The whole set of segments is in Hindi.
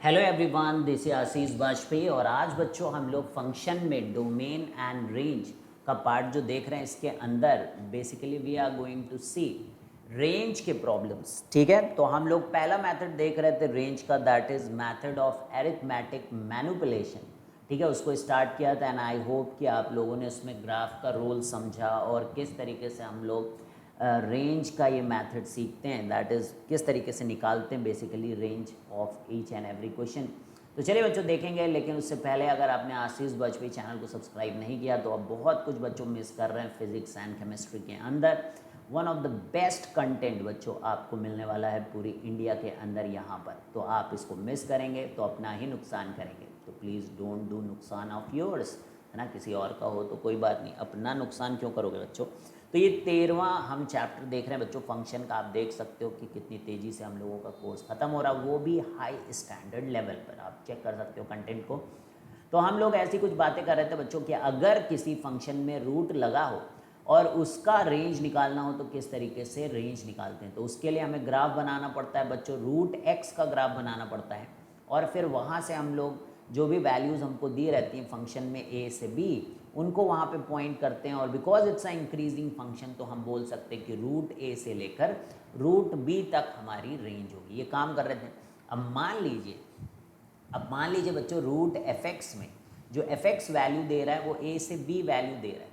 Hello everyone, this is Ashish Vajpayee. और आज बच्चों हम लोग फंक्शन में डोमेन एंड रेंज का पार्ट जो देख रहे हैं, इसके अंदर basically we are going to see range के प्रॉब्लम्स। ठीक है, तो हम लोग पहला मेथड देख रहे थे रेंज का, that is method of arithmetic manipulation. ठीक है, उसको स्टार्ट किया था एंड आई होप कि आप लोगों ने उसमें ग्राफ का रोल समझा और किस तरीके से हम लोग रेंज का ये मेथड सीखते हैं, दैट इज़ किस तरीके से निकालते हैं basically range of each and every question. तो चलिए बच्चों देखेंगे, लेकिन उससे पहले अगर आपने आशीष वाजपेयी चैनल को सब्सक्राइब नहीं किया तो आप बहुत कुछ बच्चों मिस कर रहे हैं फिजिक्स एंड केमिस्ट्री के अंदर। One of the best content बच्चों आपको मिलने वाला है पूरी इंडिया के अंदर यहाँ पर, तो आप इसको मिस करेंगे तो अपना ही नुकसान करेंगे। तो प्लीज़ डोंट डू नुकसान ऑफ योर्स, है ना, किसी और का हो तो कोई बात नहीं, अपना नुकसान क्यों करोगे बच्चों। तो ये 13वां हम चैप्टर देख रहे हैं बच्चों फंक्शन का। आप देख सकते हो कि कितनी तेज़ी से हम लोगों का कोर्स ख़त्म हो रहा है, वो भी हाई स्टैंडर्ड लेवल पर। आप चेक कर सकते हो कंटेंट को। तो हम लोग ऐसी कुछ बातें कर रहे थे बच्चों कि अगर किसी फंक्शन में रूट लगा हो और उसका रेंज निकालना हो तो किस तरीके से रेंज निकालते हैं। तो उसके लिए हमें ग्राफ बनाना पड़ता है बच्चों, रूट एक्स का ग्राफ बनाना पड़ता है, और फिर वहाँ से हम लोग जो भी वैल्यूज़ हमको दी रहती हैं फंक्शन में ए से बी, उनको वहाँ पे पॉइंट करते हैं। और because it's a increasing function तो हम बोल सकते हैं कि रूट ए से लेकर रूट बी तक हमारी रेंज होगी। ये काम कर रहे थे। अब मान लीजिए बच्चों रूट एफ एक्स में जो एफ एक्स वैल्यू दे रहा है वो ए से बी वैल्यू दे रहा है।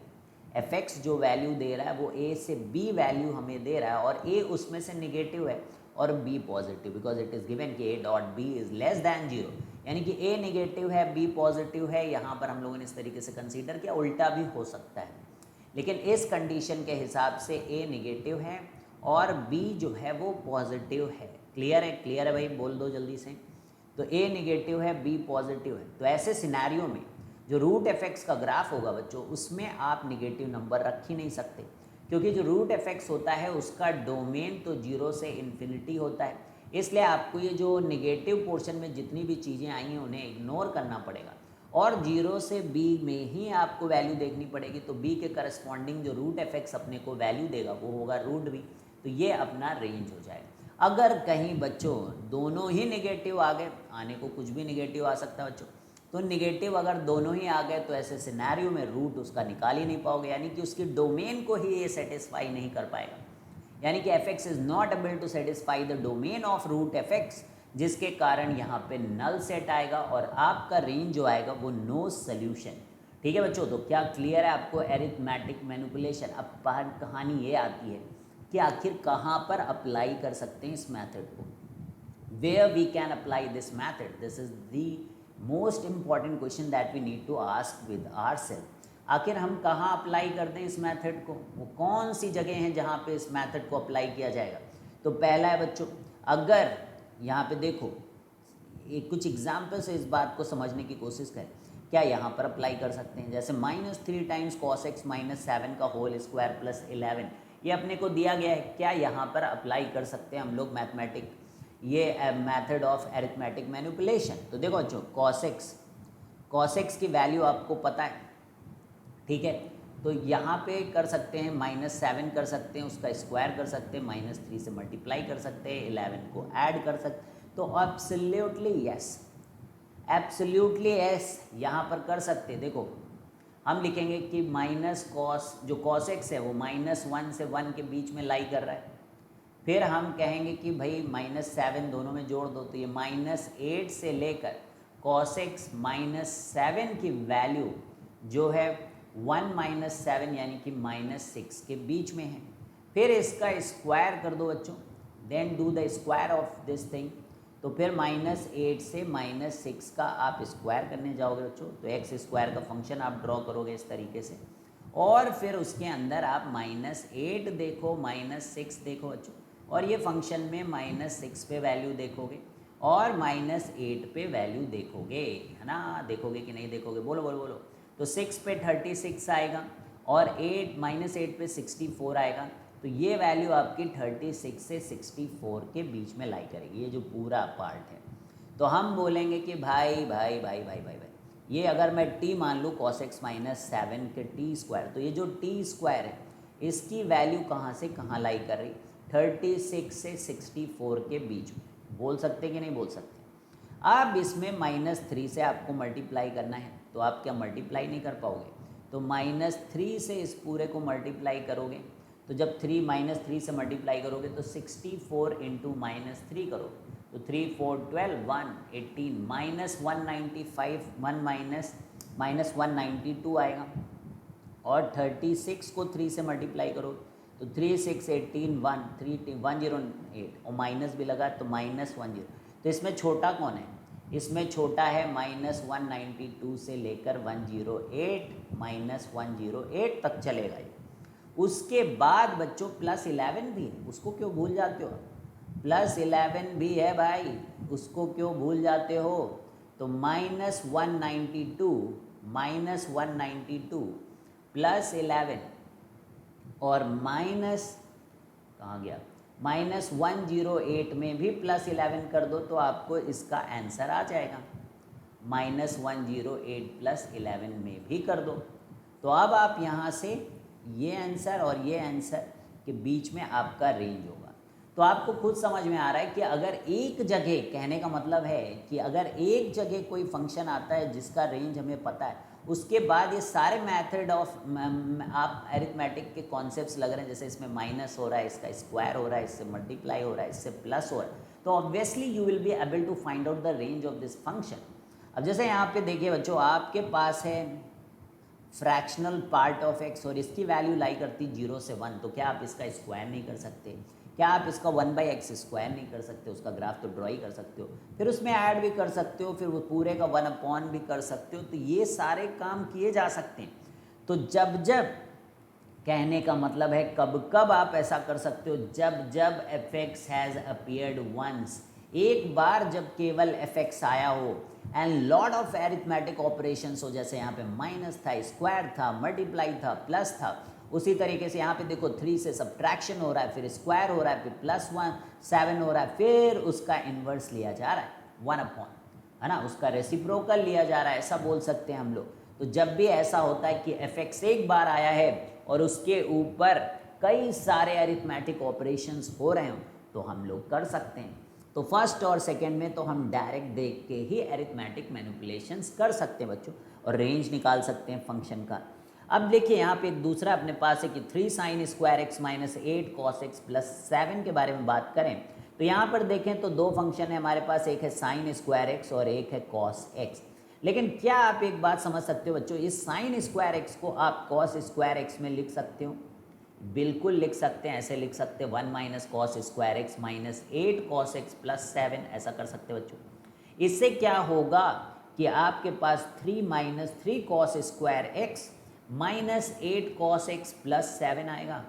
एफ एक्स जो वैल्यू दे रहा है वो ए से बी वैल्यू हमें दे रहा है, और ए उसमें से निगेटिव है और b positive, because it is given कि a dot b is less than zero, यानी कि ए निगेटिव है बी पॉजिटिव है। यहाँ पर हम लोगों ने इस तरीके से कंसीडर किया, उल्टा भी हो सकता है, लेकिन इस कंडीशन के हिसाब से ए निगेटिव है और बी जो है वो पॉजिटिव है। क्लियर है? क्लियर है भाई, बोल दो जल्दी से। तो ए निगेटिव है बी पॉजिटिव है, तो ऐसे सिनेरियो में जो रूट एफ एक्स का ग्राफ होगा बच्चों, उसमें आप निगेटिव नंबर रख ही नहीं सकते, क्योंकि जो रूट एफ एक्स होता है उसका डोमेन तो जीरो से इन्फिनिटी होता है। इसलिए आपको ये जो निगेटिव पोर्शन में जितनी भी चीज़ें आई हैं उन्हें इग्नोर करना पड़ेगा, और जीरो से बी में ही आपको वैल्यू देखनी पड़ेगी। तो बी के करस्पॉन्डिंग जो रूट एफ एक्स अपने को वैल्यू देगा वो होगा रूट बी। तो ये अपना रेंज हो जाएगा। अगर कहीं बच्चों दोनों ही निगेटिव आ गए, आने को कुछ भी निगेटिव आ सकता है बच्चों, तो निगेटिव अगर दोनों ही आ गए तो ऐसे सिनेरियो में रूट उसका निकाल ही नहीं पाओगे, यानी कि उसकी डोमेन को ही ये सेटिस्फाई नहीं कर पाएगा। यानी कि f x is not able to satisfy the domain of root f x, जिसके कारण यहाँ पे नल सेट आएगा और आपका रेंज जो आएगा वो नो सोल्यूशन। ठीक है बच्चों, तो क्या क्लियर है आपको एरिथमेटिक मैनिपुलेशन? अब कहानी ये आती है कि आखिर कहाँ पर अप्लाई कर सकते हैं इस मैथड को, where we can apply this method. This is the most important question that we need to ask with ourselves. आखिर हम कहाँ अप्लाई कर दें इस मेथड को, वो कौन सी जगह हैं जहाँ पे इस मेथड को अप्लाई किया जाएगा। तो पहला है बच्चों, अगर यहाँ पे देखो एक कुछ एग्जाम्पल से इस बात को समझने की कोशिश करें, क्या यहाँ पर अप्लाई कर सकते हैं। जैसे -3 टाइम्स कॉस एक्स -7 का होल स्क्वायर प्लस 11, ये अपने को दिया गया है, क्या यहाँ पर अप्लाई कर सकते हैं हम लोग मैथमेटिक ये मेथड ऑफ एरिथमेटिक मैनिपुलेशन। तो देखो बच्चों कॉस एक्स की वैल्यू आपको पता है, ठीक है, तो यहाँ पे कर सकते हैं -7 कर सकते हैं, उसका स्क्वायर कर सकते हैं, -3 से मल्टीप्लाई कर सकते हैं, 11 को ऐड कर सकते हैं। तो एब्सोल्युटली यस यहाँ पर कर सकते हैं। देखो हम लिखेंगे कि माइनस कॉस, जो कॉस एक्स है वो -1 से 1 के बीच में लाई कर रहा है। फिर हम कहेंगे कि भाई -7 दोनों में जोड़ दो, तो ये -8 से लेकर कॉस एक्स -7 की वैल्यू जो है 1 - 7 यानी कि -6 के बीच में है। फिर इसका स्क्वायर कर दो बच्चों, then do the square of this thing. तो फिर -8 से -6 का आप स्क्वायर करने जाओगे बच्चों, तो एक्स स्क्वायर का फंक्शन आप ड्रॉ करोगे इस तरीके से, और फिर उसके अंदर आप -8 देखो -6 देखो बच्चों, और ये फंक्शन में -6 पे वैल्यू देखोगे और -8 पे वैल्यू देखोगे, है ना। देखोगे कि नहीं देखोगे, बोलो बोलो बोलो। तो 6 पे 36 आएगा और -8 पे 64 आएगा, तो ये वैल्यू आपकी 36 से 64 के बीच में लाई करेगी, ये जो पूरा पार्ट है। तो हम बोलेंगे कि भाई भाई भाई भाई भाई भाई, ये अगर मैं t मान लूँ cos x -7 के t स्क्वायर, तो ये जो t स्क्वायर है इसकी वैल्यू कहाँ से कहाँ लाई कर रही, 36 से 64 के बीच में। बोल सकते कि नहीं बोल सकते? अब इसमें -3 से आपको मल्टीप्लाई करना है, तो आप क्या मल्टीप्लाई नहीं कर पाओगे, तो -3 से इस पूरे को मल्टीप्लाई करोगे, तो जब -3 से मल्टीप्लाई करोगे तो 64 इंटू -3 करोगे, तो 3 4 12 1 18 -195 1 माइनस 192 आएगा, और 36 को 3 से मल्टीप्लाई करो तो 3 6 18 1 3 108, और माइनस भी लगा तो -10। तो इसमें छोटा कौन है, इसमें छोटा है -192 से लेकर 108 -108 तक चलेगा ये। उसके बाद बच्चों +11 भी है, उसको क्यों भूल जाते हो, +11 भी है भाई, उसको क्यों भूल जाते हो। तो -192 +11 और माइनस कहाँ गया, -108 में भी +11 कर दो तो आपको इसका आंसर आ जाएगा। -108 +11 में भी कर दो, तो अब आप यहाँ से ये आंसर और ये आंसर के बीच में आपका रेंज होगा। तो आपको खुद समझ में आ रहा है कि अगर एक जगह, कहने का मतलब है कि अगर एक जगह कोई फंक्शन आता है जिसका रेंज हमें पता है, उसके बाद ये सारे मेथड ऑफ आप एरिथमेटिक के कॉन्सेप्ट्स लग रहे हैं, जैसे इसमें माइनस हो रहा है, इसका स्क्वायर हो रहा है, इससे मल्टीप्लाई हो रहा है, इससे प्लस हो रहा है, तो obviously you will be able to find out the range of this function. अब जैसे यहाँ पे देखिए बच्चों, आपके पास है फ्रैक्शनल पार्ट ऑफ एक्स और इसकी वैल्यू लाई करती 0 से 1, तो क्या आप इसका स्क्वायर नहीं कर सकते, क्या आप इसका 1/x स्क्वायर नहीं कर सकते, उसका ग्राफ तो ड्रॉ ही कर सकते हो, फिर उसमें ऐड भी कर सकते हो, फिर वो पूरे का 1/, भी कर सकते हो, तो ये सारे काम किए जा सकते हैं। तो जब जब, कहने का मतलब है कब कब आप ऐसा कर सकते हो, जब जब fx हैज़ अपीयर्ड वंस, एक बार जब केवल fx आया हो, and lot of arithmetic operations हो, जैसे यहाँ पे माइनस था, स्क्वायर था, मल्टीप्लाई था, प्लस था, उसी तरीके से यहाँ पे देखो 3 से सब्ट्रैक्शन हो रहा है, फिर स्क्वायर हो रहा है, फिर +7 हो रहा है, फिर उसका इन्वर्स लिया जा रहा है 1/, है ना, उसका रेसिप्रोकल लिया जा रहा है, ऐसा बोल सकते हैं हम लोग। तो जब भी ऐसा होता है कि fx एक बार आया है और उसके ऊपर कई सारे अरिथमेटिक ऑपरेशंस हो रहे हो, तो हम लोग कर सकते हैं। तो फर्स्ट और सेकंड में तो हम डायरेक्ट देख के ही अरिथमेटिक मैनिपुलेशंस कर सकते हैं बच्चों, और रेंज निकाल सकते हैं फंक्शन का। अब देखिए यहाँ पे एक दूसरा अपने पास है कि 3 sin square x minus 8 cos x plus 7 के बारे में बात करें, तो यहाँ पर देखें तो दो फंक्शन है हमारे पास, एक है sin स्क्वायर x और एक है cos x। लेकिन क्या आप एक बात समझ सकते हो बच्चों, इस sin स्क्वायर x को आप cos स्क्वायर x में लिख सकते हो, बिल्कुल लिख सकते हैं, ऐसे लिख सकते हैं 1 minus cos square x minus 8 cos x plus 7, ऐसा कर सकते हो बच्चों। इससे क्या होगा कि आपके पास 3 minus 3 cos square x minus 8 cos x plus 7 आएगा,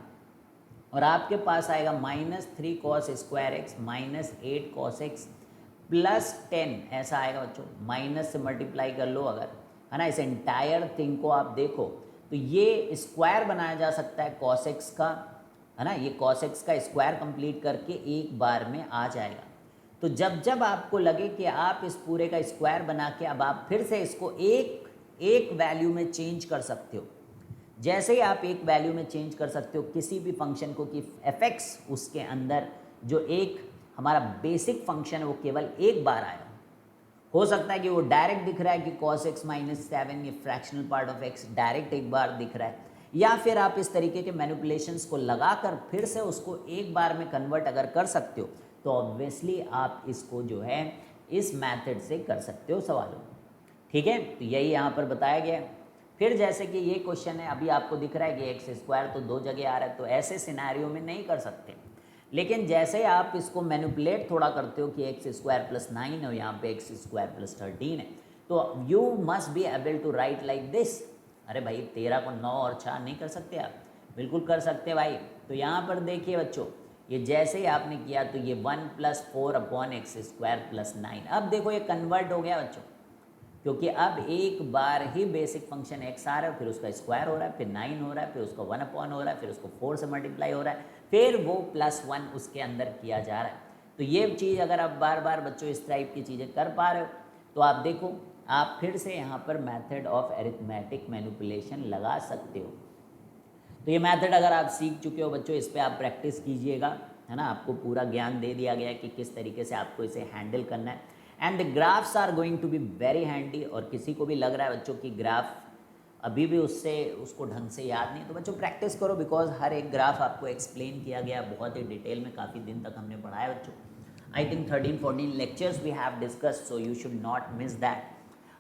और आपके पास आएगा -3 cos square x minus 8 cos x plus 10, ऐसा आएगा बच्चों। माइनस से मल्टीप्लाई कर लो अगर, है ना, इस एंटायर थिंग को आप देखो तो ये स्क्वायर बनाया जा सकता है cos x का, है ना, ये cos x का स्क्वायर कंप्लीट करके एक बार में आ जाएगा। तो जब जब आपको लगे कि आप इस पूरे का स्क्वायर बना के अब आप फिर से इसको एक वैल्यू में चेंज कर सकते हो, जैसे ही आप एक वैल्यू में चेंज कर सकते हो किसी भी फंक्शन को कि fx उसके अंदर जो एक हमारा बेसिक फंक्शन है वो केवल एक बार आया, हो सकता है कि वो डायरेक्ट दिख रहा है कि cos x माइनस 7 ये fractional part of x direct एक बार दिख रहा है, या फिर आप इस तरीके के मैनिपुलेशंस को लगाकर फिर से उसको एक बार में कन्वर्ट अगर कर सकते हो, तो ऑब्वियसली आप इसको जो है इस मेथड से कर सकते हो सवालों। ठीक है, तो यही यहाँ पर बताया गया है। फिर जैसे कि ये क्वेश्चन है, अभी आपको दिख रहा है कि एक्स स्क्वायर तो दो जगह आ रहा है, तो ऐसे सिनेरियो में नहीं कर सकते, लेकिन जैसे आप इसको मैनिपुलेट थोड़ा करते हो कि एक्स स्क्वायर प्लस 9 है और यहाँ पे एक्स स्क्वायर प्लस 13 है, तो you must be able to write like this. अरे भाई 13 को 9 और 4 नहीं कर सकते आप, बिल्कुल कर सकते भाई। तो यहाँ पर देखिए बच्चों, ये जैसे ही आपने किया तो ये 1 + 4/x² + 9, अब देखो ये कन्वर्ट हो गया बच्चों, क्योंकि अब एक बार ही बेसिक फंक्शन x आ रहा है, फिर उसका स्क्वायर हो रहा है, फिर 9 हो रहा है, फिर उसका 1/, हो रहा है, फिर उसको 4 से मल्टीप्लाई हो रहा है, फिर वो +1 उसके अंदर किया जा रहा है। तो ये चीज़ अगर आप बार बार बच्चों इस टाइप की चीज़ें कर पा रहे हो, तो आप देखो आप फिर से यहाँ पर मेथड ऑफ एरिथमेटिक मैनिपुलेशन लगा सकते हो। तो ये मेथड अगर आप सीख चुके हो बच्चों, इस पर आप प्रैक्टिस कीजिएगा, है ना, आपको पूरा ज्ञान दे दिया गया है कि किस तरीके से आपको इसे हैंडल करना है। And the graphs are going to be very handy. और किसी को भी लग रहा है बच्चों की ग्राफ अभी भी उसको ढंग से याद नहीं, तो बच्चों प्रैक्टिस करो, बिकॉज हर एक ग्राफ आपको एक्सप्लेन किया गया बहुत ही डिटेल में, काफ़ी दिन तक हमने पढ़ाया बच्चों। I think 13-14 lectures we have discussed, so you should not miss that.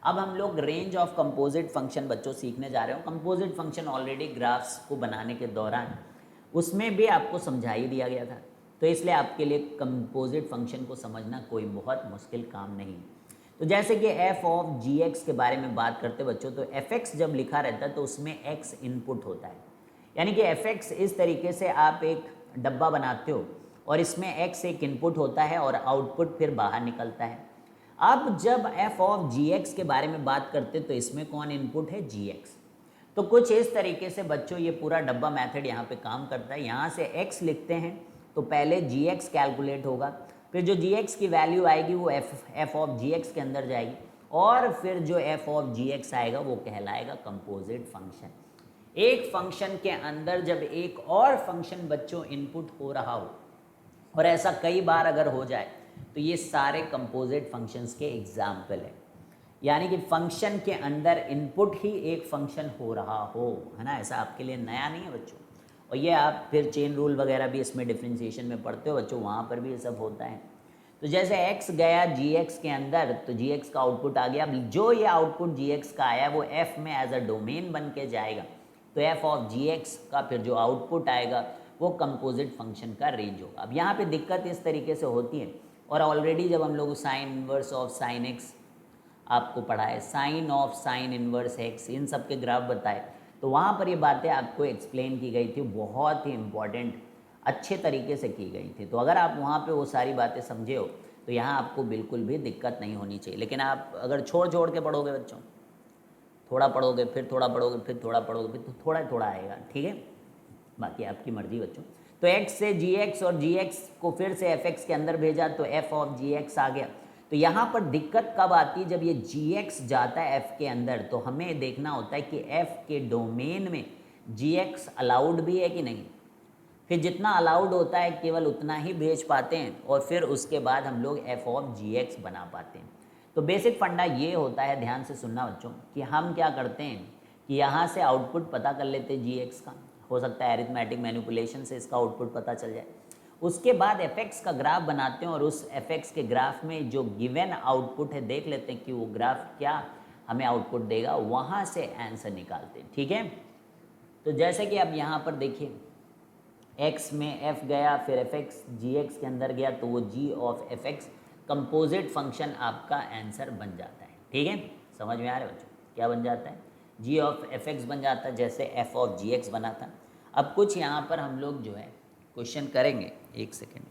अब हम लोग रेंज ऑफ कंपोजिट फंक्शन बच्चों सीखने जा रहे हो। कंपोजिट फंक्शन ऑलरेडी ग्राफ्स को बनाने के दौरान उसमें भी आपको समझा ही दिया गया था, तो इसलिए आपके लिए कंपोजिट फंक्शन को समझना कोई बहुत मुश्किल काम नहीं। तो जैसे कि एफ ऑफ जी एक्स के बारे में बात करते बच्चों, तो एफ एक्स जब लिखा रहता है तो उसमें एक्स इनपुट होता है, यानी कि एफ एक्स इस तरीके से आप एक डब्बा बनाते हो और इसमें एक्स एक इनपुट होता है और आउटपुट फिर बाहर निकलता है। अब जब एफ ऑफ जी एक्स के बारे में बात करते तो इसमें कौन इनपुट है, जी एक्स। तो कुछ इस तरीके से बच्चों ये पूरा डब्बा मेथड यहाँ पे काम करता है। यहाँ से x लिखते हैं तो पहले जी एक्स कैलकुलेट होगा, फिर जो जी एक्स की वैल्यू आएगी वो एफ ऑफ जी एक्स के अंदर जाएगी, और फिर जो एफ ऑफ जी एक्स आएगा वो कहलाएगा कंपोजिट फंक्शन। एक फंक्शन के अंदर जब एक और फंक्शन बच्चों इनपुट हो रहा हो, और ऐसा कई बार अगर हो जाए, तो ये सारे कंपोजिट फंक्शंस के एग्जाम्पल है। यानी कि फंक्शन के अंदर इनपुट ही एक फंक्शन हो रहा हो, है ना, ऐसा आपके लिए नया नहीं है बच्चों। और ये आप फिर चेन रूल वगैरह भी इसमें डिफ्रेंशिएशन में पढ़ते हो बच्चों, वहाँ पर भी ये सब होता है। तो जैसे x गया gx के अंदर, तो gx का आउटपुट आ गया। अब जो ये आउटपुट gx का आया वो f में एज अ डोमेन बन के जाएगा, तो f ऑफ gx का फिर जो आउटपुट आएगा वो कंपोजिट फंक्शन का रेंज होगा। अब यहाँ पे दिक्कत इस तरीके से होती है, और ऑलरेडी जब हम लोग sine inverse of sine x आपको पढ़ाए, sine of sine inverse x, इन सब के ग्राफ बताए, तो वहाँ पर ये बातें आपको एक्सप्लेन की गई थी, बहुत ही इम्पॉर्टेंट अच्छे तरीके से की गई थी। तो अगर आप वहाँ पे वो सारी बातें समझे हो तो यहाँ आपको बिल्कुल भी दिक्कत नहीं होनी चाहिए। लेकिन आप अगर छोड़ छोड़ के पढ़ोगे बच्चों, थोड़ा पढ़ोगे फिर थोड़ा पढ़ोगे फिर थोड़ा पढ़ोगे फिर, तो थोड़ा थोड़ा आएगा, ठीक है, बाकी आपकी मर्जी बच्चों। तो x से gx और gx को फिर से fx के अंदर भेजा तो f ऑफ gx आ गया। तो यहाँ पर दिक्कत कब आती है, जब ये gx जाता है f के अंदर, तो हमें देखना होता है कि f के डोमेन में gx अलाउड भी है कि नहीं। फिर जितना अलाउड होता है केवल उतना ही भेज पाते हैं, और फिर उसके बाद हम लोग f ऑफ gx बना पाते हैं। तो बेसिक फंडा ये होता है, ध्यान से सुनना बच्चों, कि हम क्या करते हैं कि यहाँ से आउटपुट पता कर लेते हैं gx का, हो सकता है एरिथमेटिक मैनिपुलेशन से इसका आउटपुट पता चल जाए। उसके बाद fx का ग्राफ बनाते हैं, और उस fx के ग्राफ में जो गिवन आउटपुट है देख लेते हैं कि वो ग्राफ क्या हमें आउटपुट देगा, वहाँ से आंसर निकालते हैं, ठीक है। तो जैसे कि अब यहाँ पर देखिए x में f गया, फिर fx gx के अंदर गया, तो वो g of fx composite function आपका आंसर बन जाता है, ठीक है। समझ में आ रहा है बच्चों, क्या बन जाता है, g ऑफ fx बन जाता है, जैसे f ऑफ gx बना था। अब कुछ यहाँ पर हम लोग जो है क्वेश्चन करेंगे, एक सेकेंड,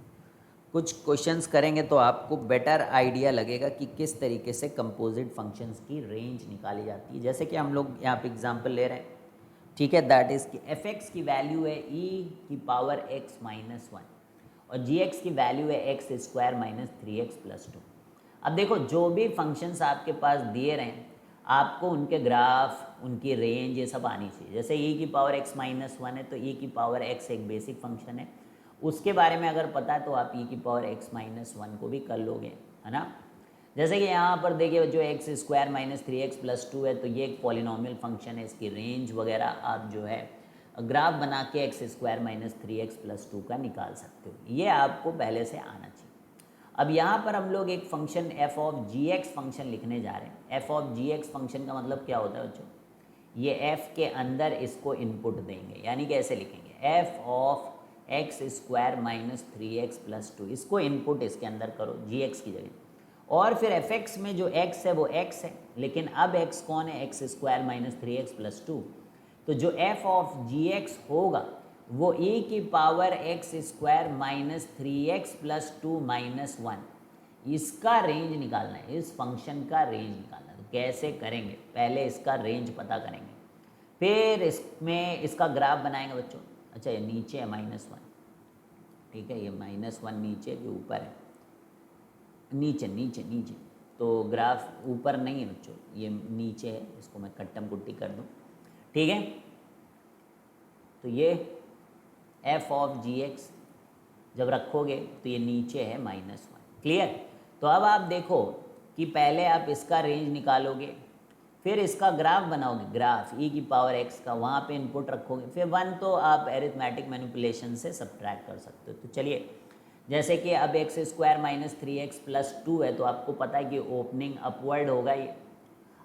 कुछ क्वेश्चंस करेंगे तो आपको बेटर आइडिया लगेगा कि किस तरीके से कंपोजिट फंक्शंस की रेंज निकाली जाती है। जैसे कि हम लोग यहाँ पे एग्जांपल ले रहे हैं, ठीक है, दैट इज़ कि fx की वैल्यू है e की पावर x माइनस 1 और gx की वैल्यू है x square minus 3x plus 2। अब देखो जो भी फंक्शंस आपके पास दिए रहे हैं, आपको उनके ग्राफ, उनकी रेंज, ये सब आनी चाहिए। जैसे e की पावर x माइनस 1 है तो e की पावर x एक बेसिक फंक्शन है, उसके बारे में अगर पता है तो आप e की पावर x माइनस 1 को भी कर लोगे, है ना। जैसे कि यहाँ पर देखिए जो x square minus 3x plus 2 है, तो ये एक पॉलिनोमियल फंक्शन है, इसकी रेंज वगैरह आप जो है ग्राफ बना के x square minus 3x plus 2 का निकाल सकते हो, ये आपको पहले से आना चाहिए। अब यहाँ पर हम लोग एक function f of gx function लिखने जा रहे हैं। f ऑफ gx फंक्शन का मतलब क्या होता है बच्चों, ये f के अंदर इसको इनपुट देंगे, यानी कि ऐसे लिखेंगे f of x square minus 3x plus 2, इसको इनपुट इसके अंदर करो gx की जगह, और फिर fx में जो x है वो x है, लेकिन अब x कौन है, x square minus 3x plus 2, तो जो f ऑफ gx होगा वो e की power x square minus 3x plus 2 minus 1, इसका रेंज निकालना है, इस फंक्शन का रेंज निकालना है। तो कैसे करेंगे, पहले इसका रेंज पता करेंगे, फिर इसमें इसका ग्राफ बनाएंगे बच्चों। अच्छा ये नीचे है माइनस 1, ठीक है, ये माइनस 1 नीचे के ऊपर है, नीचे नीचे नीचे, तो ग्राफ ऊपर नहीं है बच्चों, ये नीचे है, इसको मैं कट्टम कुट्टी कर दूँ, ठीक है। तो ये f ऑफ gx जब रखोगे तो ये नीचे है माइनस 1, क्लियर। तो अब आप देखो कि पहले आप इसका रेंज निकालोगे, फिर इसका ग्राफ बनाओगे, ग्राफ e की पावर x का, वहाँ पे इनपुट रखोगे, फिर 1 तो आप एरिथमेटिक मैनिपुलेशन से सब्ट्रैक्ट कर सकते हो। तो चलिए, जैसे कि अब x square minus 3x plus 2 है, तो आपको पता है कि ओपनिंग अपवर्ड होगा ये।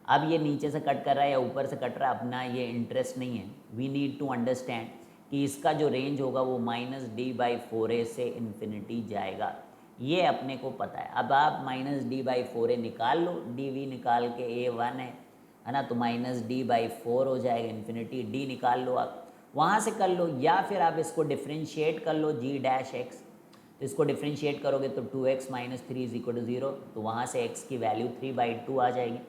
अब ये नीचे से कट कर रहा है या ऊपर से कट रहा है, अपना ये इंटरेस्ट नहीं है। वी नीड टू अंडरस्टैंड कि इसका जो रेंज होगा वो -d/4a से इन्फिनिटी जाएगा, ये अपने को पता है। अब आप -d/4a निकाल लो, dv निकाल के a 1 है ना, तो -d/4 हो जाएगा इन्फिनिटी। d निकाल लो आप, वहाँ से कर लो, या फिर आप इसको डिफ्रेंशिएट कर लो g'(x), तो इसको डिफ्रेंशिएट करोगे तो 2x - 3 = 0, तो वहाँ से x की वैल्यू 3/2 आ जाएगी।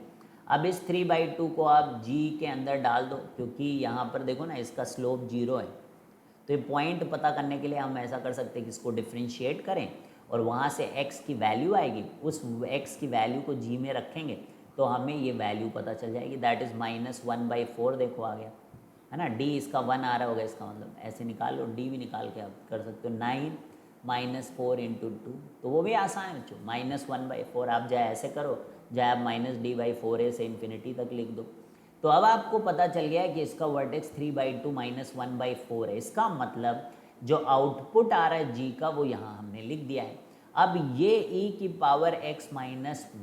अब इस 3/2 को आप g के अंदर डाल दो, क्योंकि यहाँ पर देखो ना इसका स्लोप 0 है, तो ये पॉइंट पता करने के लिए हम ऐसा कर सकते हैं कि इसको डिफ्रेंशिएट करें और वहाँ से x की वैल्यू आएगी, उस x की वैल्यू को g में रखेंगे तो हमें ये वैल्यू पता चल जाएगी, दैट इज़ -1/4। देखो आ गया है ना, d इसका 1 आ रहा होगा, इसका मतलब ऐसे निकाल लो, d भी निकाल के आप कर सकते हो। 9 - 4 × 2, तो वो भी आसान है बच्चों, -1/4। आप चाहे ऐसे करो, चाहे आप -d/4a से इन्फिनिटी तक लिख दो। तो अब आपको पता चल गया है कि इसका वर्टेक्स 3/2 - 1/4 है। इसका मतलब जो आउटपुट आ रहा है g का, वो यहाँ हमने लिख दिया है। अब ये e की पावर x -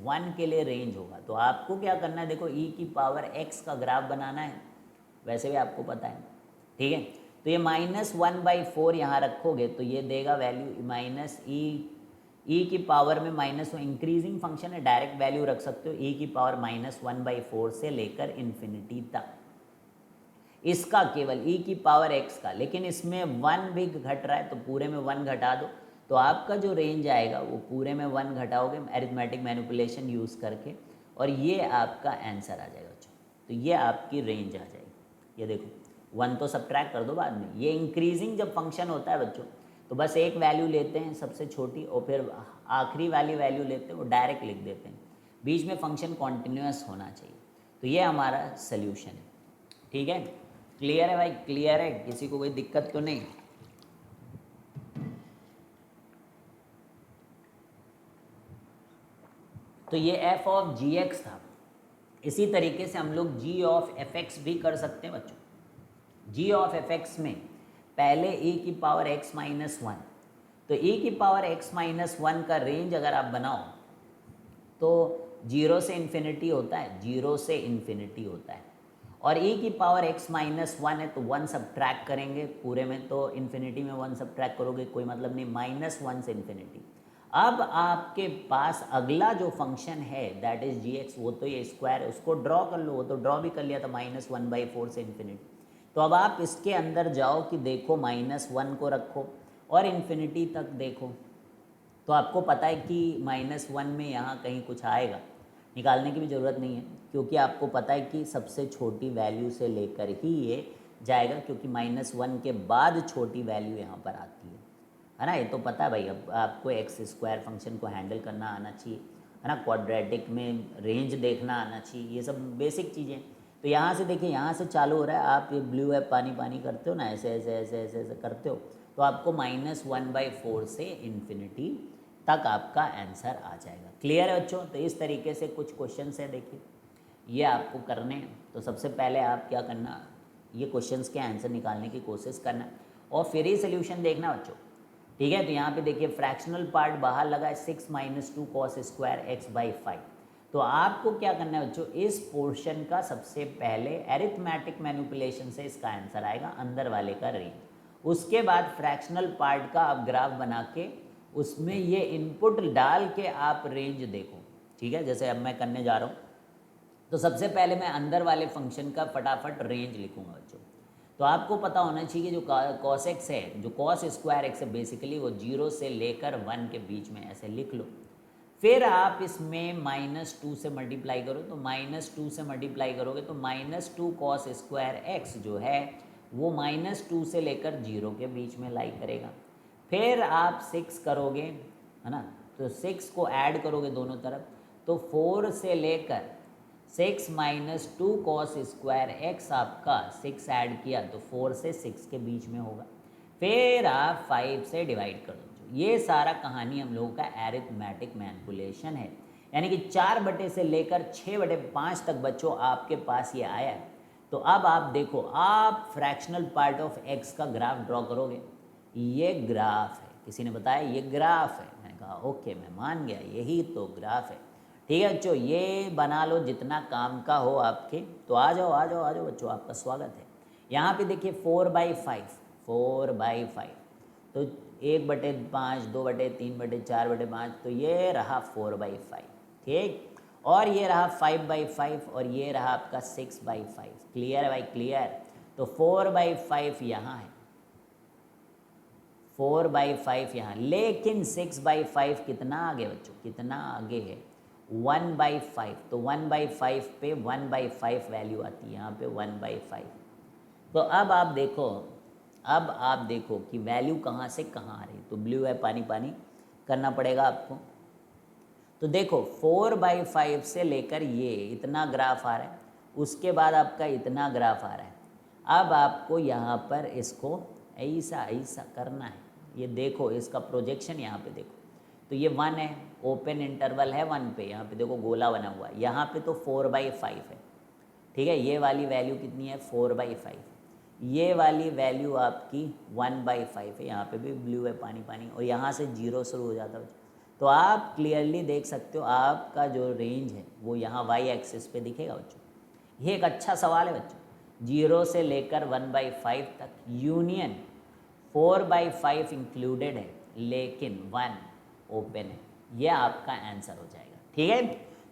1 के लिए रेंज होगा, तो आपको क्या करना है, देखो e की पावर x का ग्राफ बनाना है, वैसे भी आपको पता है, ठीक है। तो ये -1/4 यहाँ रखोगे तो ये देगा वैल्यू -e की पावर में -1, इंक्रीजिंग फंक्शन है, डायरेक्ट वैल्यू रख सकते हो, e की पावर -1/4 से लेकर इन्फिनिटी तक, इसका केवल e की पावर x का। लेकिन इसमें 1 भी घट रहा है, तो पूरे में 1 घटा दो, तो आपका जो रेंज आएगा वो पूरे में 1 घटाओगे अरिथमेटिक मैनिपुलेशन यूज़ करके, और ये आपका आंसर आ जाएगा बच्चों। तो ये आपकी रेंज आ जाएगी। ये देखो 1 तो सब्ट्रैक्ट कर दो बाद में। ये इंक्रीजिंग जब फंक्शन होता है बच्चों, तो बस एक वैल्यू लेते हैं सबसे छोटी, और फिर आखिरी वाली वैल्यू लेते हैं, वो डायरेक्ट लिख देते हैं। बीच में फंक्शन कॉन्टिन्यूस होना चाहिए। तो ये हमारा सोल्यूशन है, ठीक है। क्लियर है भाई, क्लियर है, किसी को कोई दिक्कत तो नहीं। तो ये f ऑफ gx था। इसी तरीके से हम लोग g ऑफ fx भी कर सकते हैं बच्चों। g ऑफ fx में पहले e की पावर x - 1, तो e की पावर x - 1 का रेंज अगर आप बनाओ तो 0 से इन्फिनिटी होता है, 0 से इन्फिनिटी होता है, और e की पावर x - 1 है, तो 1 सब्ट्रैक्ट करेंगे पूरे में, तो इन्फिनिटी में 1 सब्ट्रैक्ट करोगे कोई मतलब नहीं, -1 से इन्फिनिटी। अब आपके पास अगला जो फंक्शन है दैट इज gx, वो तो ये स्क्वायर है, उसको ड्रॉ कर लो, वो तो ड्रॉ भी कर लिया था, -1/4 से इन्फिनिटी। तो अब आप इसके अंदर जाओ कि देखो -1 को रखो और इन्फिनिटी तक देखो, तो आपको पता है कि -1 में यहाँ कहीं कुछ आएगा, निकालने की भी ज़रूरत नहीं है, क्योंकि आपको पता है कि सबसे छोटी वैल्यू से लेकर ही ये जाएगा, क्योंकि -1 के बाद छोटी वैल्यू यहाँ पर आती है ना। ये तो पता है भाई, अब आपको x² फंक्शन को हैंडल करना आना चाहिए, है ना, क्वाड्रेटिक में रेंज देखना आना चाहिए, ये सब बेसिक चीज़ें। तो यहाँ से देखिए, यहाँ से चालू हो रहा है, आप ये ब्लू है पानी पानी करते हो ना, ऐसे ऐसे ऐसे ऐसे ऐसे करते हो, तो आपको -1/4 से इन्फिनिटी तक आपका आंसर आ जाएगा। क्लियर है बच्चों। तो इस तरीके से कुछ क्वेश्चंस है, देखिए ये आपको करने हैं। तो सबसे पहले आप क्या करना, ये क्वेश्चंस के आंसर निकालने की कोशिश करना और फिर ही सोल्यूशन देखना बच्चों, ठीक है। तो यहाँ पे देखिए फ्रैक्शनल पार्ट बाहर लगा है, 6 - 2 cos² x/5। तो आपको क्या करना है बच्चों, इस पोर्शन का सबसे पहले एरिथमेटिक मैनिपुलेशन से इसका आंसर आएगा, अंदर वाले का रेंज। उसके बाद फ्रैक्शनल पार्ट का आप ग्राफ बना के उसमें ये इनपुट डाल के आप रेंज देखो, ठीक है। जैसे अब मैं करने जा रहा हूँ, तो सबसे पहले मैं अंदर वाले फंक्शन का फटाफट रेंज लिखूंगा बच्चों। तो आपको पता होना चाहिए कि जो cos x है, जो cos² x है, बेसिकली वो 0 से लेकर 1 के बीच में, ऐसे लिख लो। फिर आप इसमें -2 से मल्टीप्लाई करो, तो -2 से मल्टीप्लाई करोगे तो -2 cos² x जो है वो -2 से लेकर 0 के बीच में लाई करेगा। फिर आप 6 करोगे, है ना, तो 6 को ऐड करोगे दोनों तरफ, तो 4 से लेकर 6 - 2 cos² x आपका 6 ऐड किया तो 4 से 6 के बीच में होगा। फिर आप 5 से डिवाइड कर दो। ये सारा कहानी हम लोगों का एरिथमेटिक मैनिपुलेशन है। यानी कि 4 से लेकर 6/5 तक बच्चों आपके पास ये आया है। तो अब आप देखो, आप फ्रैक्शनल पार्ट ऑफ एक्स का ग्राफ ड्रॉ करोगे। ये ग्राफ है, किसी ने बताया ये ग्राफ है, मैंने कहा ओके मैं मान गया, यही तो ग्राफ है। ठीक है बच्चों, ये बना लो जितना काम का हो आपके। तो आ जाओ आ जाओ आ जाओ बच्चों, आपका स्वागत है। यहाँ पे देखिए 4/5, 4/5, तो 1/5, 2/3, 4/5, तो ये रहा 4/5, ठीक। और ये रहा 5/5 और ये रहा आपका 6/5। क्लियर है भाई, क्लियर। तो 4/5 यहाँ है, 4/5 यहाँ, लेकिन 6/5 कितना आगे बच्चों, कितना आगे है, 1/5। तो 1/5 पे 1/5 वैल्यू आती है यहाँ पे 1/5। तो अब आप देखो, अब आप देखो कि वैल्यू कहाँ से कहाँ आ रही है। तो ब्लू है, पानी पानी करना पड़ेगा आपको। तो देखो 4/5 से लेकर ये इतना ग्राफ आ रहा है, उसके बाद आपका इतना ग्राफ आ रहा है। अब आपको यहाँ पर इसको ऐसा ऐसा करना है। ये देखो इसका प्रोजेक्शन यहाँ पे देखो, तो ये 1 है, ओपन इंटरवल है 1 पे, यहाँ पे देखो गोला बना हुआ है, यहाँ पे तो 4/5 है। ठीक है, ये वाली वैल्यू कितनी है, 4/5। ये वाली वैल्यू आपकी 1/5 है, यहाँ पे भी ब्लू है, पानी पानी, और यहाँ से 0 शुरू हो जाता है। तो आप क्लियरली देख सकते हो आपका जो रेंज है वो यहाँ वाई एक्सिस पे दिखेगा बच्चों। ये एक अच्छा सवाल है बच्चों, 0 से लेकर 1/5 तक, यूनियन 4/5 इंक्लूडेड है लेकिन 1 ओपन है, ये आपका आंसर हो जाएगा। ठीक है,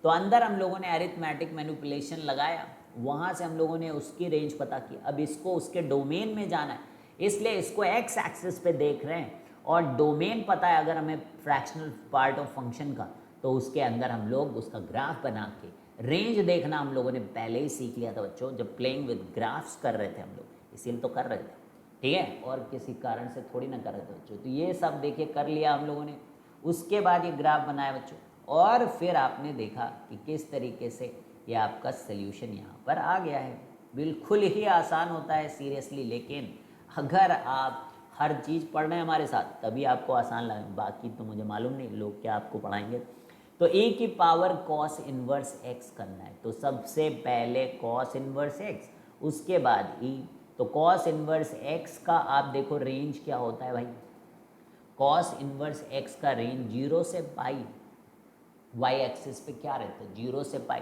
तो अंदर हम लोगों ने अरिथमेटिक मैनिपुलेशन लगाया, वहाँ से हम लोगों ने उसकी रेंज पता की। अब इसको उसके डोमेन में जाना है, इसलिए इसको एक्स एक्सिस पे देख रहे हैं और डोमेन पता है अगर हमें फ्रैक्शनल पार्ट ऑफ फंक्शन का, तो उसके अंदर हम लोग उसका ग्राफ बना के रेंज देखना हम लोगों ने पहले ही सीख लिया था बच्चों, जब प्लेइंग विद ग्राफ्स कर रहे थे हम लोग, इसीलिए तो कर रहे थे। ठीक है, और किसी कारण से थोड़ी ना कर रहे थे बच्चों। तो ये सब देखिए कर लिया हम लोगों ने, उसके बाद ये ग्राफ बनाया बच्चों, और फिर आपने देखा कि किस तरीके से ये आपका सोल्यूशन यहाँ पर आ गया है। बिल्कुल ही आसान होता है सीरियसली, लेकिन अगर आप हर चीज़ पढ़ रहे हैं हमारे साथ तभी आपको आसान लगे, बाकी तो मुझे मालूम नहीं लोग क्या आपको पढ़ाएंगे। तो e की पावर cos इनवर्स x करना है, तो सबसे पहले cos इनवर्स x, उसके बाद e। तो cos इनवर्स x का आप देखो रेंज क्या होता है भाई, cos इनवर्स x का रेंज 0 से पाई, y एक्सिस पे क्या रहता है 0 से पाई,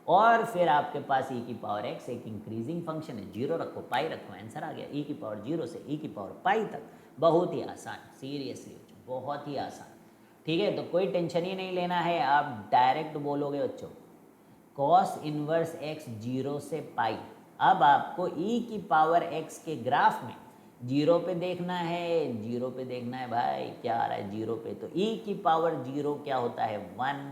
और फिर आपके पास e की पावर x एक इंक्रीजिंग फंक्शन है, 0 रखो पाई रखो, आंसर आ गया e की पावर 0 से e की पावर पाई तक। बहुत ही आसान, सीरियसली बहुत ही आसान। ठीक है, तो कोई टेंशन ही नहीं लेना है, आप डायरेक्ट बोलोगे बच्चों cos इनवर्स x 0 से पाई। अब आपको e की पावर x के ग्राफ में 0 पे देखना है, 0 पे देखना है भाई, क्या आ रहा है 0 पे, तो e की पावर 0 क्या होता है 1,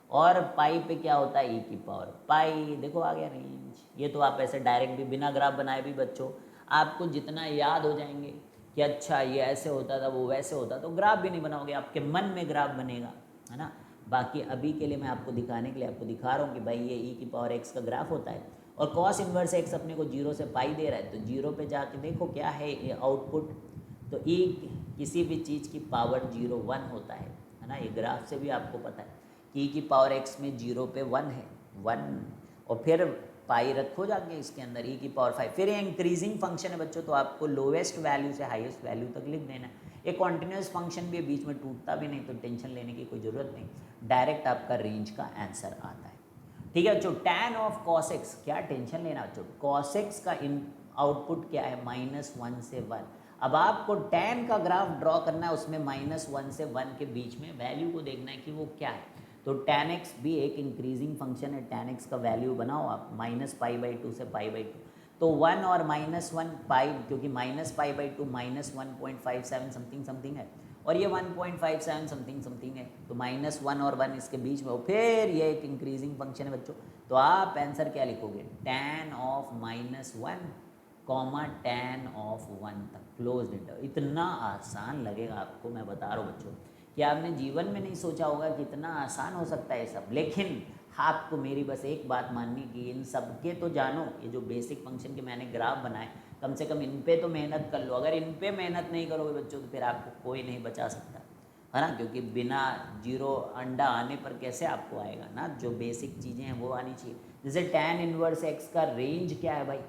और पाई पे क्या होता है e की पावर पाई। देखो आ गया रेंज। ये तो आप ऐसे डायरेक्ट भी बिना ग्राफ बनाए भी बच्चों आपको जितना याद हो जाएंगे कि अच्छा ये ऐसे होता था वो वैसे होता, तो ग्राफ भी नहीं बनाओगे, आपके मन में ग्राफ बनेगा, है ना। बाकी अभी के लिए मैं आपको दिखाने के लिए आपको दिखा रहा हूँ कि भाई ये e की पावर x का ग्राफ होता है, और cos इनवर्स x अपने को 0 से पाई दे रहा है, तो 0 पे जाके देखो क्या है ये आउटपुट। तो e किसी भी चीज़ की पावर 0 1 होता है ना, ये ग्राफ से भी आपको पता है कि e की पावर x में 0 पे 1 है 1, और फिर पाई रखो जाके इसके अंदर e की पावर 5, फिर ये इंक्रीजिंग फंक्शन है बच्चों, तो आपको लोवेस्ट वैल्यू से हाईएस्ट वैल्यू तक लिख देना है। एक कॉन्टिन्यूस फंक्शन भी है, बीच में टूटता भी नहीं, तो टेंशन लेने की कोई ज़रूरत नहीं, डायरेक्ट आपका रेंज का आंसर आता है। ठीक है बच्चों, tan ऑफ cos x, क्या टेंशन लेना बच्चों, cos x का इन आउटपुट क्या है -1 से 1। अब आपको tan का ग्राफ ड्रॉ करना है, उसमें -1 से 1 के बीच में वैल्यू को देखना है कि वो क्या है। तो tan x भी एक इंक्रीजिंग फंक्शन है, tan x का वैल्यू बनाओ आप -π/2 से π/2, तो 1 और -1 पाई, क्योंकि -π/2 -1.57 समथिंग समथिंग है, और ये 1.57 समथिंग समथिंग है, तो -1 और 1 इसके बीच में, फिर ये एक इंक्रीजिंग फंक्शन है बच्चों। तो आप आंसर क्या लिखोगे, tan of -1 comma tan of 1 तक क्लोज इंटरवल। इतना आसान लगेगा आपको, मैं बता रहा हूँ बच्चों कि आपने जीवन में नहीं सोचा होगा कि इतना आसान हो सकता है सब, लेकिन आपको मेरी बस एक बात माननी कि इन सब के तो जानो, ये जो बेसिक फंक्शन के मैंने ग्राफ बनाए, कम से कम इन पे तो मेहनत कर लो। अगर इन पे मेहनत नहीं करोगे बच्चों तो फिर आपको कोई नहीं बचा सकता। है ना, क्योंकि बिना जीरो अंडा आने पर कैसे आपको आएगा ना, जो बेसिक चीज़ें हैं वो आनी चाहिए। जैसे tan इनवर्स x का रेंज क्या है भाई,